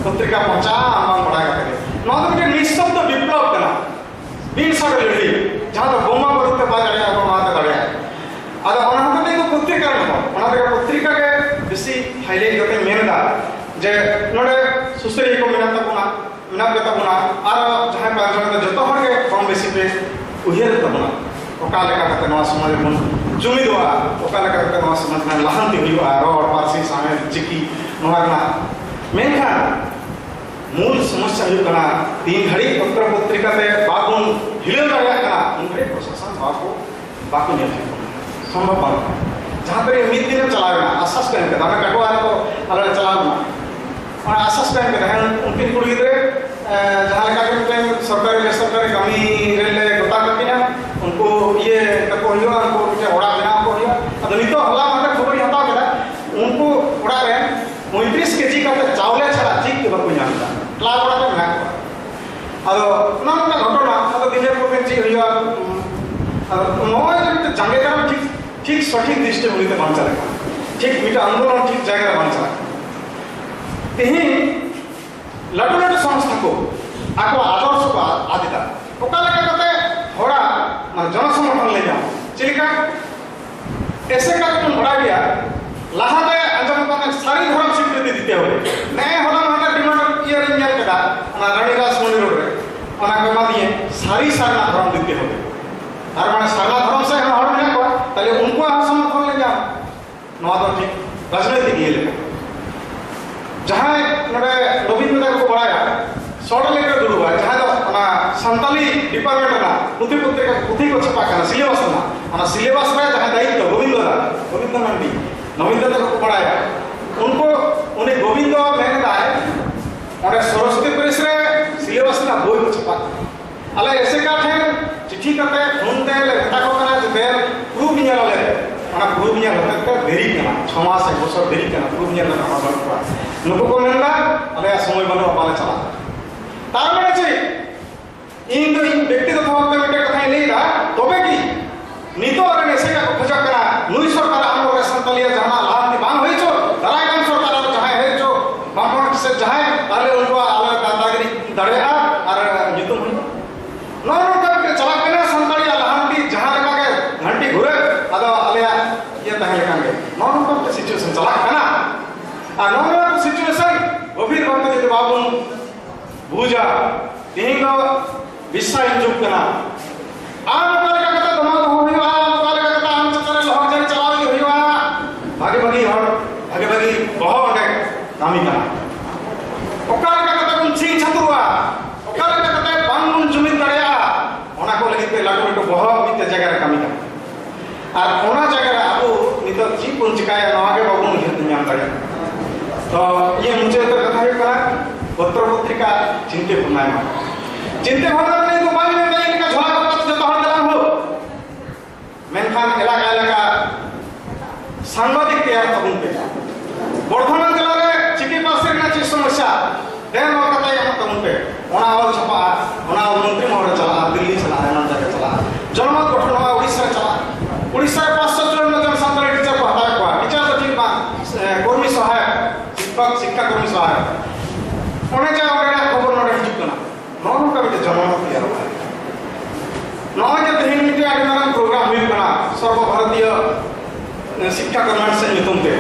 पत्रिका पहुंचा आम बड़ा करे नोन के निशब्द विप्लव कना बिन सागर लड़ी जहां तो बोमा बरुते बा जड़िया बोमा ता जड़िया अदा ओना हते तो पत्रिका न ओना के पत्रिका के बेसी हाईलाइट करते मेनदा जे नोडे सुसरी को मिनाता बुना और जहां का जन जतो हर के कम बेसी पे उहिर तबना ओका लेका कते नवा समाज मन जुमिदवा ओका लेका कते नवा समाज में लहंती हुआ रोड पारसी सामे चिकी नोहरना मेनखा मूल समस्या हुई कना 3 घड़ी पत्र पत्रिका ते बागुन हिलेल दरिया कना उन घड़ी प्रशासन बाको ने संभव बन जहां पर मिद दिन चलावेना आसास टाइम के दाना कटवा को अलग चलावना और आसास टाइम के रहन उनके कुड़ी गिदरे जहां का टाइम सरकारी बेसरकारी कमी रेले गोता कटिना उनको ये तको हियो उनको के ओड़ा बना को हियो अब नितो हला माटे खबर हता केदा उनको ओड़ा रे 29 केजी का चावले छड़ा ठीक के बको जानता क्ला ओड़ा के ना अदो ना घटना अदो दिने को बेंची हियो अब मोय जब जंगे का ठीक सठिक दृष्टि बोलते बांचा रखा ठीक मीठा आंदोलन ठीक जगह बांचा तेही लटू लटू संस्था को आको आदर्श को आदिता ओका लगे कते होड़ा माने जन समर्थन ले जाओ चिलिका ऐसे का तुम बड़ा गया लाहादे अंजम को सारी धर्म स्वीकृति देते हो नए होला माने डिमांड ये रिंजल कदा ना रानीदास मंदिर रोड रे ओना के मादिए सारी सारा धर्म देते हो और माने सारा धर्म से हम हर में को ताले उनको हम समर्थन ले जाओ नवा तो ठीक राजनीतिक ये लेकर जहां नडे रविंद्र को बढ़ाया शॉर्ट लेकर दुड़ुआ जहां तो ना संताली डिपार्टमेंट ना पुथी पत्रिका पुथी को छपा करना सिलेबस ना सिलेबस में जहां दायित्व गोविंद मंडी नवीन को बढ़ाया उनको उन्हें गोविंद मेहनत आए और सरस्वती प्रेस रे सिलेबस ना बोई को छपा अले ऐसे का थे चिट्ठी करते फोन ते लेता को करा जे देर प्रूफ निया ले ओना प्रूफ निया होते देरी करना 6 मास 1 बछर देरी करना प्रूफ निया ना बाबा नुको को मेनला अले समय बनो पाले चला तार माने चे इन दो इन व्यक्तिगत भाव में बेटे कथा नहीं रहा तबे की नितो अगर ऐसे का खोजा करा नुई सरकार हम संतलिया जहां लांति बांग होई छो दरायगन सरकार जहां है जो बापन से जहां ताले उनको आले दादागिरी दड़ेआ और जितु नो के चला के संतलिया लांति जहां लगा के घंटी घुरे अदो आले ये तहे लगा के नो के सिचुएशन चला कना आ नो सिचुएशन बुझा तेहन दो विश्वा हिजुग कना आम ओका लेका कते दमा दो हुआ ओका लेका कते आम चतरे लहर जारी चलाव के हुआ भागे भागे बहो अगे कामी कना ओका लेका कते बन छिंग छतुआ ओका लेका कते बांगुन जुमिन दरेया ओना को लगी पे लाटो लाटो बहो मिते जगह रे कामी कना और ओना जगह रे आबो नित जी कोन चिकाया नवागे बाबू हित न्याम दरे तो ये मुझे तो कथा है करा पत्र पत्रिका चिंते भावना नहीं तो बांग में कहीं का झोला का जो तो हर हो मेनखान इलाका सांबादिक तैयार तबुन पे बर्धमान जिला रे चिकी पासे ना चीज समस्या देन और कथा हम तबुन पे ओना और छपा ओना मंत्री महोदय चला दिल्ली चला एमन जगह चला जनमत गठन हुआ उड़ीसा चला उड़ीसा 554 जन संतान टीचर को हटाया हुआ टीचर तो ठीक बा कर्मी सहायक शिक्षा कर्मी सहायक ओने जा ओरेडा खबर नडे हिजुक कना नोन का बिते जनमत तैयार हुआ नोन जे तेहन मिटे आदि मारन प्रोग्राम हुई कना सर्व भारतीय शिक्षा कल्याण से नितुम ते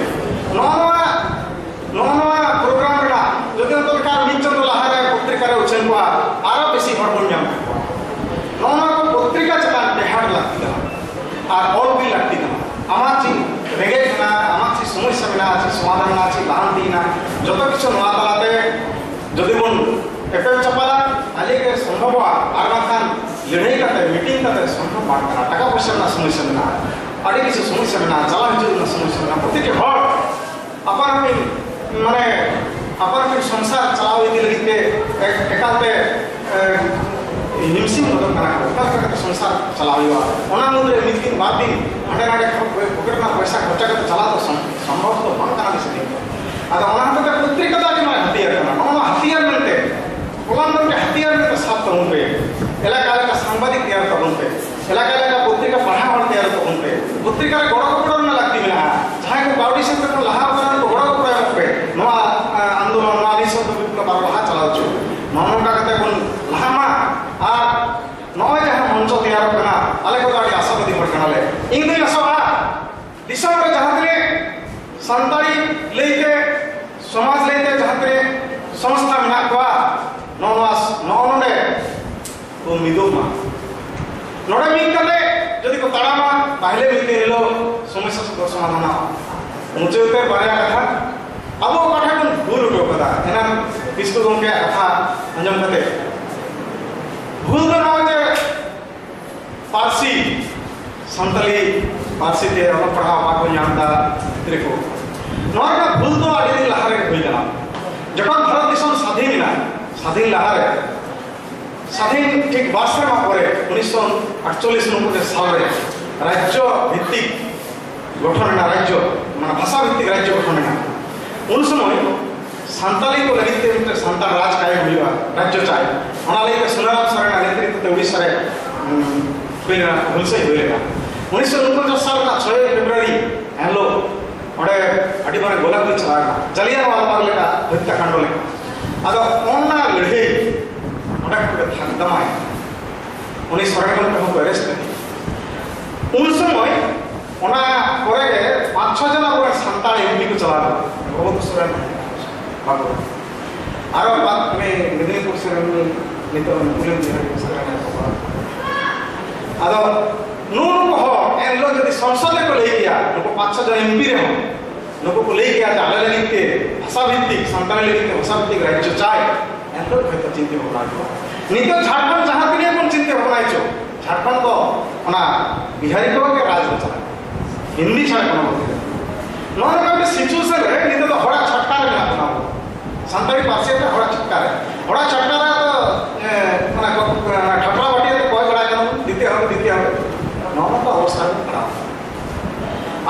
नोनवा प्रोग्राम रा जदि तो कार निचन लहारे पत्रिका रे उछन को आरो बेसी हर बन जाम नोनवा को पत्रिका चलान बेहाड लागती कना और ऑल भी लागती कना आमाची रेगे कना आमाची समस्या मेना आची समाधान ना आची लांती ना जतो किछु नवा तलाते जदि बन एफएम चपाला आले के संभव आर बाखान लड़ाई करते मीटिंग करते संभव बात करा टाका पैसा ना समस्या मेना आड़ी किसी समस्या मेना चला हिजु ना समस्या मेना प्रत्येक हर अपन माने अपन संसार चलाव इति लगिते एकाते हिमसिम मदद करा ओका संसार चलाविवा ओना मुद्रे मिथिन बाद दिन हंडे नाडे पॉकेट ना पैसा खर्चा करते चला तो संभव तो बन करा दिसते आदा ओना तो पत्रिका दादी मा हथियार कना ओना हथियार मिलते ओला के हथियार में तो साथ तबुन पे इलाका का सांबादिक तैयार तबुन पे इलाका पत्रिका पढ़ा और तैयार तबुन पे पत्रिका रे गोड़ा कपड़ा ना लगती मिला जहां को बाउडी से को लहा बना को गोड़ा कपड़ा पे नवा आंदोलन नवा निसो तो विप्लव बार लहा चलाव छु मानो का कते कोन लहामा आ नवा जहां मंच तैयार करना आले को गाड़ी आशावादी हर कनाले इन दिन आशा दिसम रे जहां रे संताली लेके समाज लेते जहां रे संस्था में नाकवा नौने तो मिदोमा नोड़े मिल करले यदि को ताड़ामा पहले मिलते निलो समस्या से समाधान मुझे उते बारे कथा अब कथा को भूल उठो कथा एना किसको गंके कथा अंजम कते भूल दो जे पारसी संतली पारसी ते अल पढ़ा बाको जानदा त्रिको नोरा भूल दो आदि लहारे होई गला जखन भारत देश स्वाधीन लहारे स्वाधीन ठीक 12 माह पर 1948 साल रे राज्य भित्तिक गठन ना राज्य माने भाषा भित्तिक राज्य गठन ना उन समय संताली को लगिते मित्र संताल राज कायम हुआ राज्य चाहे ओना लेके सुनाराम सरना नेतृत्व उड़ीसा रे पेना हुलसे होलेगा 1949 साल ना 6 फरवरी हेलो ओडे अडी माने गोलागुली चला जलियांवाला बाग लेका हत्याकांड लेका आदो ओना लड़े ओडा को थकदमाय उनी सरकार को अरेस्ट कर उन समय ओना करे 5-6 जना को संताल एमपी को चला बहुत सुरन बागो आरो बात में मेदिनीपुर से नितो मुलिम बिहार सरकार आदो नून को हो एन लोग यदि संसद को ले गया नको 5-6 जन एमपी रे हो नको को ले गया जाले लगिते भाषा भित्तिक संतान लगिते भाषा भित्तिक राज्य चाय एन लोग हयतो चिंता भावना को नितो झारखंड जहां तिने कोन चिंता भावना छो झारखंड तो ओना बिहारी को के राज चला हिंदी छाड़ कोन नोन का सिचुएशन रे नितो तो हड़ा छटका रे ना संताली पासे तो हड़ा छटका रे तो माने ठटरा बाटी तो कोई बड़ा जन दिते हो नोन का अवस्था खराब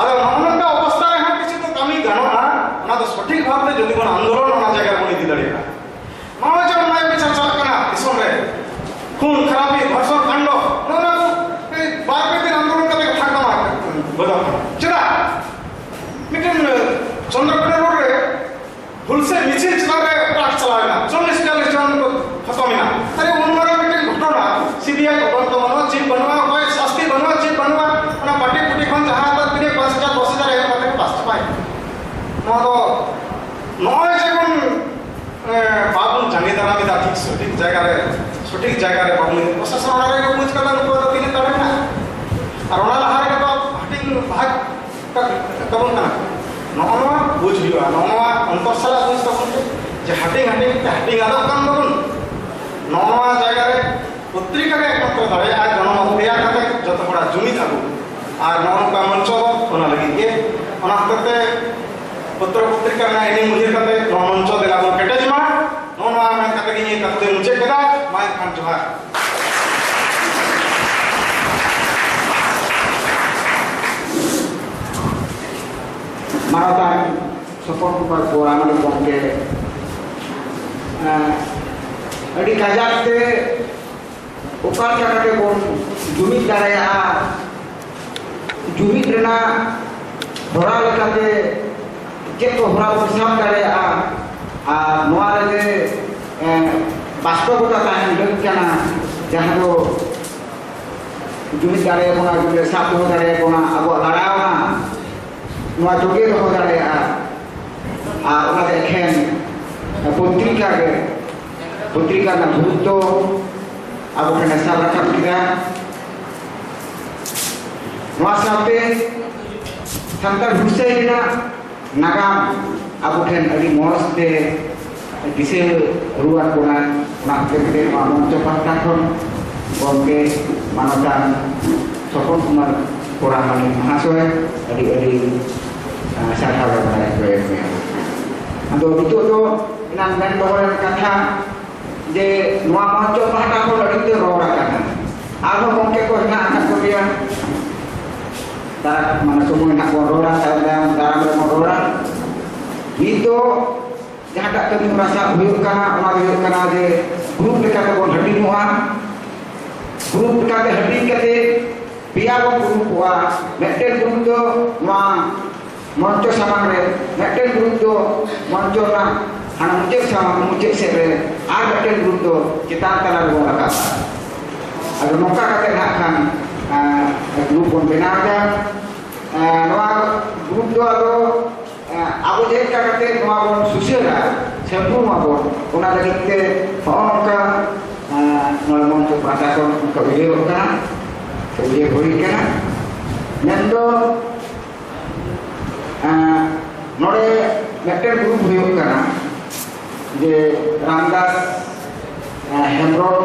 आदा नोन का अवस्था है किसी तो कमी गणना ना तो सठिक भाव में जदि कोन आंदोलन ना जगह बनी दी दड़ेगा मावे जब नाय विचार चल कना दिसम रे खून खराबी धर्षण कांड नोन को बार पे दिन आंदोलन करके ठाका मार बदा चला मिटन चंद्रकोना रोड रे हुलसे मिছিল चला रे ट्रक चलाएगा 40-40 जन को सठिक जगह रे बाबू प्रशासन ओना रे बुझ कला नुको द तीन तड़े ना और ओना लहा रे तो हटिंग भाग तबन ना नोनवा बुझ हुआ नोनवा अंतरसला बुझ तबन जे हटिंग आदो काम तबन नोनवा जगह रे पत्रिका के एकत्र दड़े आ जनम तैयार करते जत बड़ा जुमित आगु और नोनका मंच दो ओना लगी के ओना करते पत्रिका ना एनी मुझे करते मंच देला बन केटेज मा नोनवा में करते ये करते मुझे कदा माय खान जोहार Maratan support kupat orang di bangke adi kajak te ukar kata bon jumit daraya jumit rena hora lekate cek ko hora bon sam daraya noa lege baskogota tahan dek kana jahan do jumit daraya bona jumit sab do daraya bona abo larawa noa joge do daraya ona dekhen पत्रिका ना गुरुत्व अब कने साब रखब किदा नोआ साथे संताल हुसैन ना नागाम अब ठेन अडी मोसते दिसे रुआर कोना ना केते मंच पाहटा खन गomke मानवतान सपन कुमार कोरामानी महाशय अडी सारहा बारे कोए ado itu do nang men dohoran katha je noa manco pahta ko lagi te rora kana ado gomke ko na akan ko dia darat mana semua nak ko rora dalam mo rora itu jahat kami merasa huyuk kana je grup dekat ko hadi noa grup dekat hadi kate pia ko grup wa metel grup do noa मंचो सामने रे metal group दो मंचो ना हाना मुचे से रे are metal group दो चितान तला रो रखा अगर नौका कते ना खान ग्रुप बन बनाजा नवा ग्रुप दो आदो आबो जे कते नवा बन सुसेरा सेम्पू माबो ओना लगिते नौका नल मंचो पाटा को कबिले होका कबिले होई kana नंदो नोड़े मेटेल ग्रुप हुई करना जे रामदास हेम्ब्रम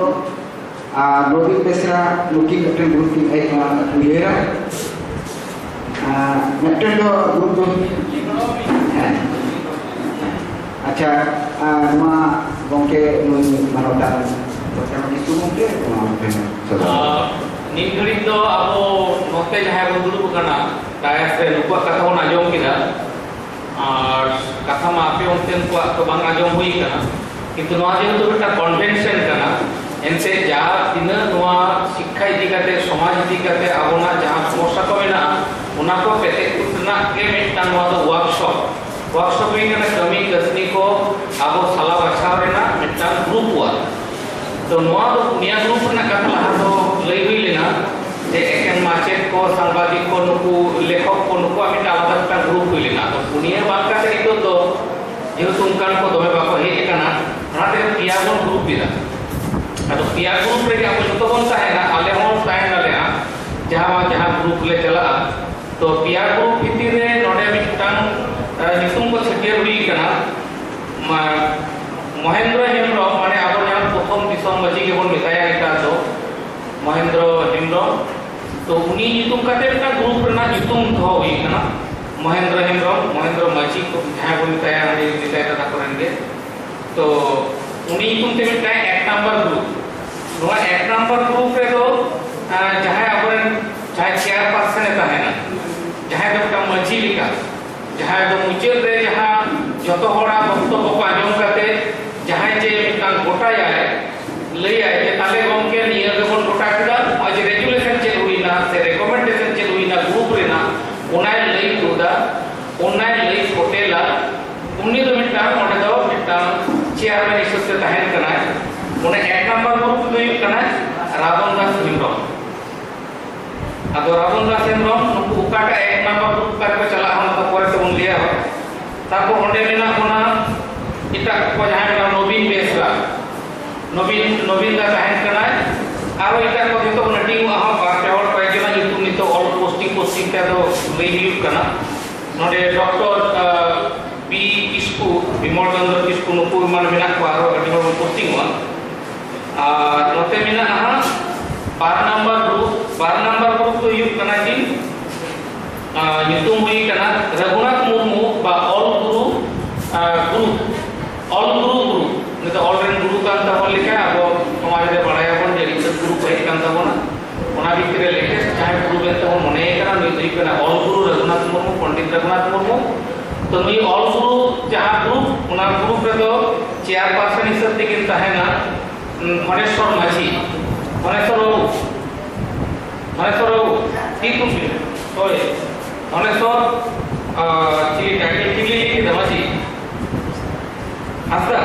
नोबी बेसरा लुकी मेटेल ग्रुप की एक उलेरा मेटेल जो ग्रुप जो अच्छा नवा गंके मानवता itu mungkin नीम घड़ी तो अब नोते जहाँ बन दुरुब करना डायस रे नुकुआ कथा बन आजम किदा और कथा मा आपे उनतेन को तो बांग आजम हुई करना किंतु नोआ जे तो बेटा कन्वेंशन करना एनसे जा दिन नोआ शिक्षा इदी करते समाज इदी करते आबोना जहाँ समस्या को मेना उना को पेते उतना के मेटा नोआ तो वर्कशॉप ही करना कमी कसनी को आबो सला बचाव रेना मेटा ग्रुप हुआ तो नोआ तो पुनिया ग्रुप ना कथा लहा तो लई हुई लेना जे एकेन माचेत को सांबादिक को नुकु लेखक को नुकु आमी आलादा का ग्रुप हुई लेना तो पुनिया बात का से तो जेहु तुमकान को दोमे बाको हे एकाना नाते पिया बन ग्रुप बिदा तो पिया ग्रुप रे आबो जतो बन ताहेना आले होन ताहेना ले जहां ग्रुप ले चला तो पिया ग्रुप भितर रे नोडे मिटान नितुम को छटियर हुई कना महेंद्र हेम्ब्रम माने आबो जहां प्रथम दिसम मजी के बन मिताया एटा तो महेंद्र हेम्ब्रम तो उनी नितुम काते का ग्रुप रे ना नितुम दो हुई कना महेंद्र हेम्ब्रम महेंद्र मजी को जहां बन मिताया रे मिताया ता करेंगे तो उनी नितुम ते मिताया एक नंबर ग्रुप नोआ एक नंबर ग्रुप रे तो जहां आबरन चाहे चेयरपर्सन ताहेना जहां तो मजी लिका जहां तो मुचेल रे जहां जतो होड़ा बक्तव्य को आजम करते जहां जे मिटान गोटा जाए लई आए जे ताले गमके नियर के बोल गोटा किदा आज रेगुलेशन चेल हुई ना से रिकमेंडेशन चेल हुई ना ग्रुप रे ना ओनाय लई दोदा ओनाय लई होटेला उन्नी तो मिटान ओडे दो मिटान चेयरमैन इशू से ताहेन कना ओने एक नंबर ग्रुप में कना रावणदास हेम्ब्रम आदो रावणदास हेम्ब्रम नुकु उकाटा एक नंबर ग्रुप करके चला हम तो परे तो लिया हो ताको ओंडे मेना कोना इटा को जहां नवीन बेसरा नवीन दा ताहेन कनाय आरो इटा को जतो नटिंग आ बार पेवर पाइजना यूट्यूब नितो ऑल पोस्टिंग ते दो लेहिउ कना नोडे डॉक्टर पी किस्कू विमल चंद्र किस्कू नुकु मान मेना को आरो अडी हर पोस्टिंग वा नोते मेना आ 12 नंबर ग्रुप तो यूज कना कि यूट्यूब हुई कना रघुनाथ मुर्मू बा ऑल गुरु नितो ऑल रेन गुरु कान तबन लिखा अब समाज रे बड़ाया बन जे इस गुरु पे कान तबना ओना भितरे लेटेस्ट चाहे गुरु बे तो मने करा नितो कना ऑल गुरु रघुनाथ मुर्मू पंडित रघुनाथ मुर्मू तो नी ऑल गुरु जहां ग्रुप ओना ग्रुप रे तो चेयरपर्सन हिसाब ते किन ताहेना मनेश्वर माझी मनेश्वर ती तुम ओए मनेश्वर चिली टाइटल चिली दमाजी आस्ता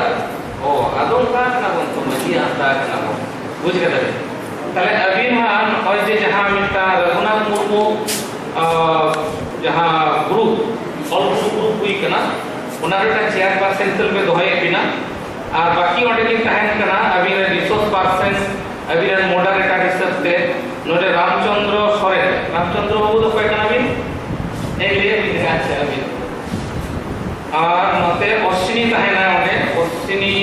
ओ आदम का ना बन तो मजी आस्ता ना बन बुझ गए तले अभी हां और जे जहां मिलता रघुनाथ मुर्मू जहां ग्रुप ऑल ग्रुप हुई कना उनारे चेयरपर्सन सेल पे दोहे बिना और बाकी ओडे के ताहेन कना अभी रिसोर्स पर्सन अभी मॉडरेटर हिसाब से नोडे रामचंद्र बाबू तो कोई कना बिन ए लिए बिन अच्छा अभी और नते अश्विनी ताहेना ओडे अश्विनी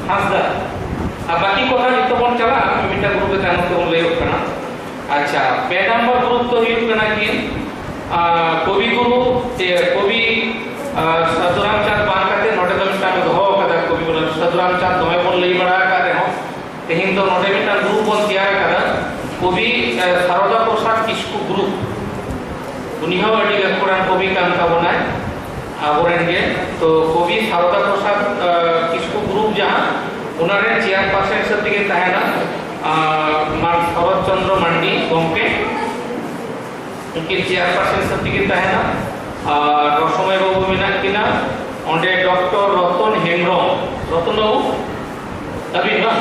हासदा अब बाकी को जितो बन चला मिटा ग्रुप के तानो तो ले कना अच्छा पे नंबर ग्रुप तो ही कना कि कवि गुरु कवि सदुराम चांद बान करते नोटे तो मिटा में हो कदा कवि बोला सदुराम चांद दोमे बोल लई बड़ा का रे हो तेहिं तो नोटे मिटा ग्रुप बन तैयार करा कवि शारदा प्रसाद किस्कू ग्रुप उनिहो अडी गकुरान कवि कान का बनाए आबोरेन के तो कवि शारदा प्रसाद किस्कू ग्रुप जहां उनारे चेयरपर्सन सब दिके ताहेना मान शरद चंद्र मंडी गोमके उनके चेयरपर्सन सब दिके ताहेना रसमय बाबू मेना किना ओंडे डॉक्टर रतन हेम्ब्रम रतन बाबू अभी ना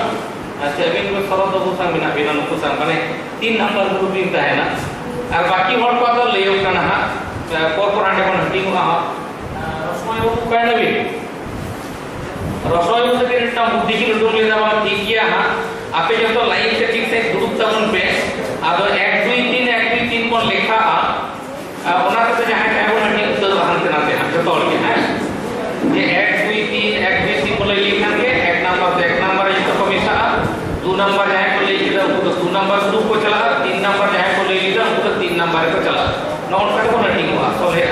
अच्छा अभी को शरद बाबू संग मेना बिना नुकु संग माने 3 नंबर ग्रुप दिन ताहेना और बाकी हर को तो लेयो कना हा कोरपोरांडे बन हटिंग हा रसमय बाबू काय नबी रसमय बाबू के टा बुद्धि की लुडुम ले जावा ठीक किया हा आपे जो तो लाइन से ठीक से ग्रुप तबन पे आदो 1 2 3 पर लिखा ओना के जहां चाहे वो हटिंग तो हांते नाते हम तो तोड़ के हैं ये 1 2 3 बोले लिखन के एक नंबर जो को मिसा 2 नंबर जाए को ले लिखा तो 2 नंबर ग्रुप को चला 3 नंबर जाए को ले लिखा तो 3 नंबर को चला नोट का को हटिंग हुआ सोले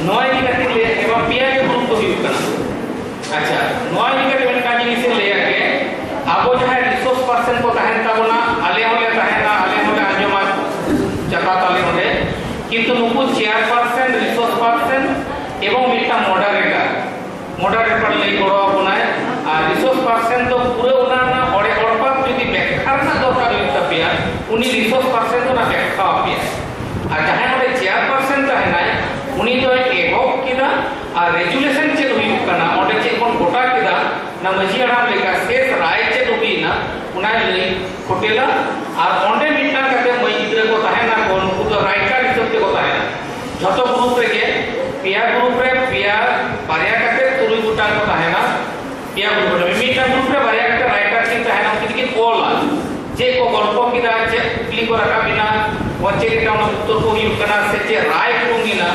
नोई का ले एवं पिया के ग्रुप को यूज करना अच्छा नोई का टेबल का जिनिस ले आके आबो जहां रिसोर्स पर्सन को ताहेन ताबोना आले होले ताहेना आले होले आंजमा चका ताले होले किंतु नुकु चेयरपर्सन रिसोर्स पर्सन एवं मिटा मॉडरेटर ले गड़ो बनाए आ रिसोर्स पर्सन तो पूरे उना ना ओडे ओडपा जदी व्याख्या ना दरकार होता पिया उनी रिसोर्स पर्सन तो ना व्याख्या पिया आ जहां ओडे चेयरपर्सन ताहेना उनी तो एगोक किदा आ रेजुलेशन चेक हुई कना ओडे चेक कोन गोटा किदा ना मजी अडाम लेका शेष राय चेक हुई ना उना ले कोटेला और ओंडे मिटा कते मई गिद्रे को ताहेना कोन को राइटर हिसाब ते को ताहेना जतो ग्रुप रे के पिया ग्रुप रे पिया बारिया कते तुरुई गुटा को ताहेना पिया ग्रुप रे मिटा ग्रुप रे बारिया कते राइटर की ताहेना किदकी कोला जे को गल्प किदा जे क्लिक को रखा बिना वच्चे केटा उना उत्तर को यूज करना से जे राय कोंगी ना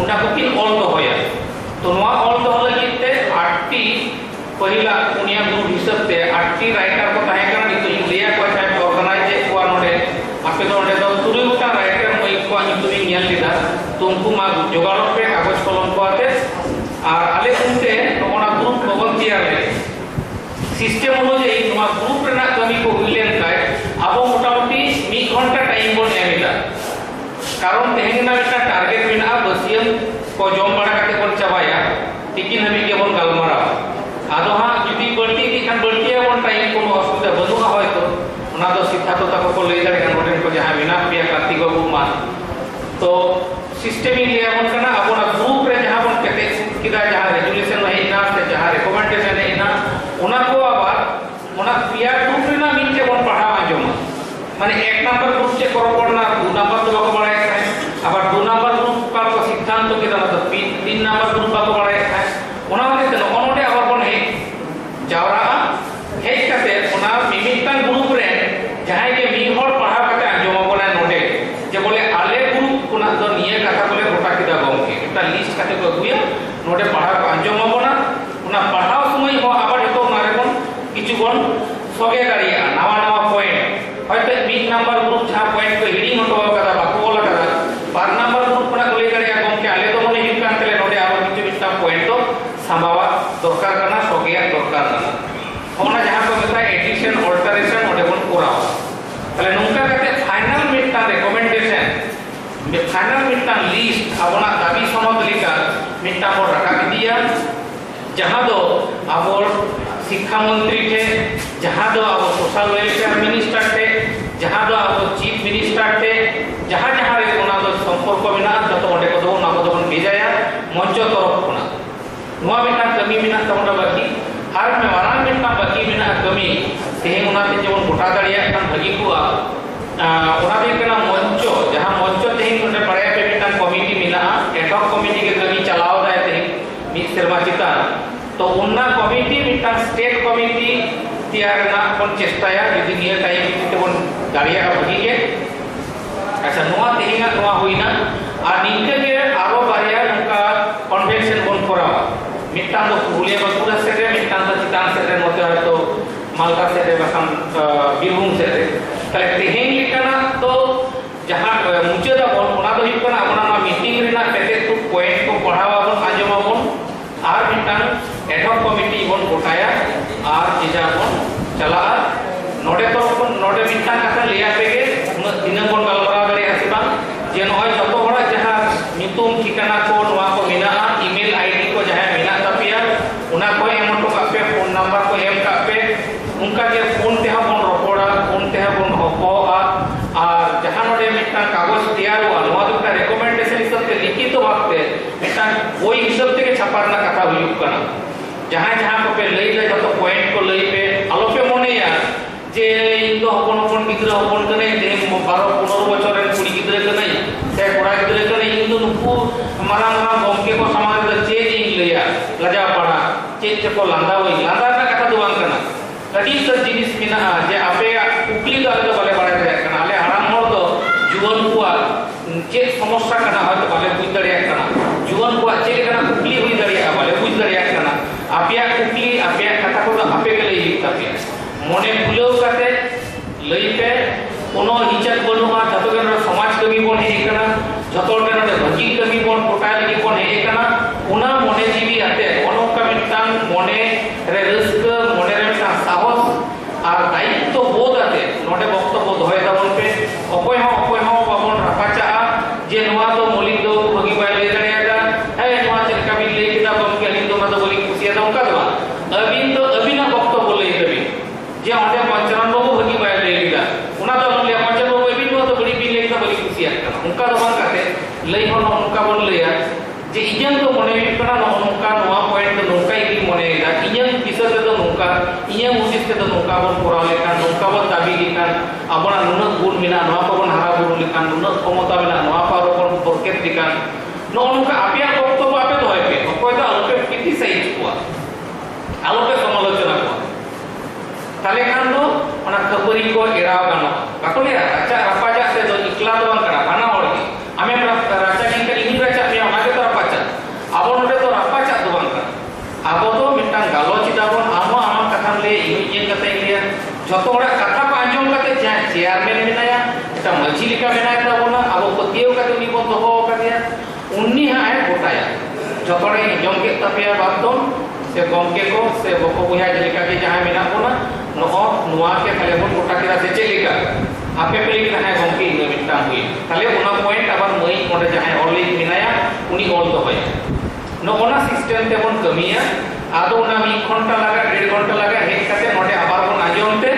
उना को किन ऑल तो होया तो नोआ ऑल तो लगी ते 8टी पहिला पुनिया ग्रुप हिसाब ते 8टी राइटर को ताहे करना तो लिया को चाहे ऑर्गेनाइज को नोडे आपे तो नोडे तो तुरुई गुटा राइटर मई को तुम ᱧᱮᱞ लीदा तो उनको मा जोगाड़ पे कागज कलम को आते और आले उनते नोना ग्रुप बबन तैयार ले सिस्टम अनुযায়ী नोआ ग्रुप रे ना कमी को हुइलेन काय आबो मोटामुटी 1 घंटा टाइम बोन एमिदा कारण तेहेन ना मिटा टारगेट बिना बसियम को जम बड़ा काते कोन चाबाया तिकिन हबी के बोन गलमारा आदो हां जुदी बल्टी की खान बल्टी बोन टाइम कोनो असुविधा बनुआ होय तो ओना दो सिद्धार्थ तक को ले जारे गनोटेन को जहां बिना पिया कार्तिक बाबू मा तो सिस्टम ही ले अपन करना अपन ग्रुप रे जहां बन केते किदा जहां रेजुलेशन है ना से जहां रिकमेंडेशन है ना ओना को आबार ओना पिया ग्रुप रे ना मिलके बन पढ़ावा जो माने 1 नंबर ग्रुप से करो पढ़ना 2 नंबर तो को पढ़ाए है आबार 2 नंबर ग्रुप का को सिद्धांत किदा ना तो 3 नंबर ग्रुप को पढ़ाए है ओना माने तो ओनोडे आबार बन है Jaora soge daria nawa point hoyto mid number group jaha point ko heading hoto kada ba ko la kada par number group na kole daria gomke ale to mone hikkan tele node aro kichu bitta point to sambawa dorkar kana soge dorkar kana ona jaha ko meta addition alteration ode bon korawa tale nungka kate final mid ta recommendation final mid ta list abona dabi somod lika mid ta bor rakha diya jaha do abor शिक्षा मंत्री थे जहाँ दो अब social welfare minister थे जहाँ दो अब चीफ मिनिस्टर थे जहाँ जहाँ रे कोना दो संपर्क बिना जतो ओंडे को दो ना को दो भेजाया मंचो तरफ कोना नुआ बिना कमी बिना तमना बाकी हर में वारान बिना बाकी बिना कमी तेहे उना ते जेवन गोटा दाड़िया kan bagi kuआ उना दे केना मंचो जहाँ मंचो तेहे ओंडे पड़ाया पे बिना कमिटी मिला एडहॉक कमिटी के कमी चलाओ दाय तेहे मिद सेरमा चितान तो उन्ना कमिटी मिटा स्टेट कमिटी तैयार ना कोन चेष्टाया यदि निया टाइम ते बोन दाड़िया का बगी के अच्छा नोआ तेहिना नोआ होइना आ निके के आरो बारिया उनका कन्वेंशन बोन करावा मिटा तो पुलिया बकुरा से रे मिटा तो चितान से रे मोते है तो मालदा से रे बसम बीरभूम से रे तले तेहिन लिकना तो जहां मुचेदा बोन ओना तो हिकना अपना मीटिंग रेना पेटे तो पॉइंट को पढ़ावा बोन आजमा बोन आर मिटान एडहॉक कमिटी बोन गोटाया आर जेजा बोन चला नोडे तो नोडे मिटान कथा लिया पेगे दिन बोन गलबरा दरे आसिबा जे नय जतो बड़ा जहां नितुम ठिकाना को नवा को मिना ईमेल आईडी को जहां मिना तपिया उना को एम तो कापे फोन नंबर को एम कापे उनका जे फोन ते बोन रपोड़ा फोन ते बोन होपोआ आर जहां नोडे मिटान कागज तैयार हुआ नवा तो रिकमेंडेशन सब ते लिखित भागते मिटान ओई हिसाब ते छापारना कथा हुयुक कना जहां जहां को पे लई ले जतो पॉइंट को लई पे आलो पे मोनेया जे इन तो हपन गिद्रा हपन कने ते 12 15 बछर रेन कुड़ी गिद्रा कने से कोड़ा गिद्रा कने इन तो नुकु मारा मारा गमके को समाज रे चेज इन लया लजा पड़ा चेज को लांदा होई लांदा ना कथा दुवान कना कदी सर जिनिस मिना जे आपे उकली दाल तो बले बड़ा रे कना ले हाराम मोर तो जुवन कुआ चे समस्या कना हयतो बले बुझ दरिया कना जुवन कुआ चे कना उकली हुई दरिया बले बुझ दरिया कना आपिया कुकली आपिया कथा को आपे के लई तापिया मने भुलो काते लई पे कोनो हिचक बनुआ जतो के समाज कमी बोन हे कना जतो के भगी कमी बोन कोटा लगी बोन हे कना उना मने जीवी आते कोनो का मिटान मने रे रिस्क मने रे साहस आर दायित्व बोध आते नोडे बक्तव्य दोहे दाबन पे अकोय हो बाबन रापाचा जे नवा तो मौलिक दो भगी बाय ले दरियागा है नवा चलका भी ले किदा बम के लिंदो ना तो बोली खुशिया दा उनका दवा अबिन तो अबिना बक्तव्य बोले तबी जे ओंडे पंचरन बाबू भगी बाय ले लिदा उना तो ले पंचरन बाबू अबिन तो बड़ी भी ले किदा बोली खुशिया उनका दवा काते लई हो उनका बोल लेया जे इजन तो मने कना उनका नवा पॉइंट तो उनका ही मने दा इजन किसर तो उनका इया उद्देश्य से तो उनका बोल कोरा लेकान उनका बोल दाबी लेकान abona nunuk gun mina noa ko bon hara buru likan nunuk komota mina noa paro kon borket likan no nuka apia bokto ape to hoye ko da alope criticize kuwa alope samalocona kuwa tale kan do ona khabari ko eraw gano bako le acha rapaja se do ikla do bang kana bana orgi ame racha ni ka ini racha me ona ke to rapaja abon ode to rapaja do bang kana abo to mitang galochi dabon amo amam kathan le ini kata ini जतो बड़ा कथा को आंजम करते चाहे chairman बनाया এটা মাঝি লিখা बनाया था बोला अब पतियों का तो निबंध हो कर दिया उन्नी है गोटाया जतोड़े जम के तपिया बातों से गमके को से बको बुया लिखा के जहां मिना बोला नो नुआ के खाले बोल गोटा के से चलेगा आपे पे लिखा है गमके इन मिटा हुई खाले उना पॉइंट अब मई ओंडे जहां ऑलली मिनाया उनी ऑल तो होय नो ओना सिस्टम ते बोन कमिया आदो ना 1 घंटा लगा 1.5 घंटा लगा हेड करते नोडे आबार बोन आजोमते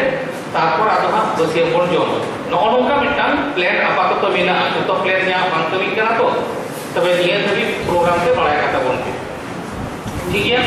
तारपर आदो हां बसिया बोन जोम नो नोका मिटान प्लान आपातत मेना तो प्लान या बांग कमी कना तो तबे निया धबी प्रोग्राम ते बड़ा कथा बोन ठीक है।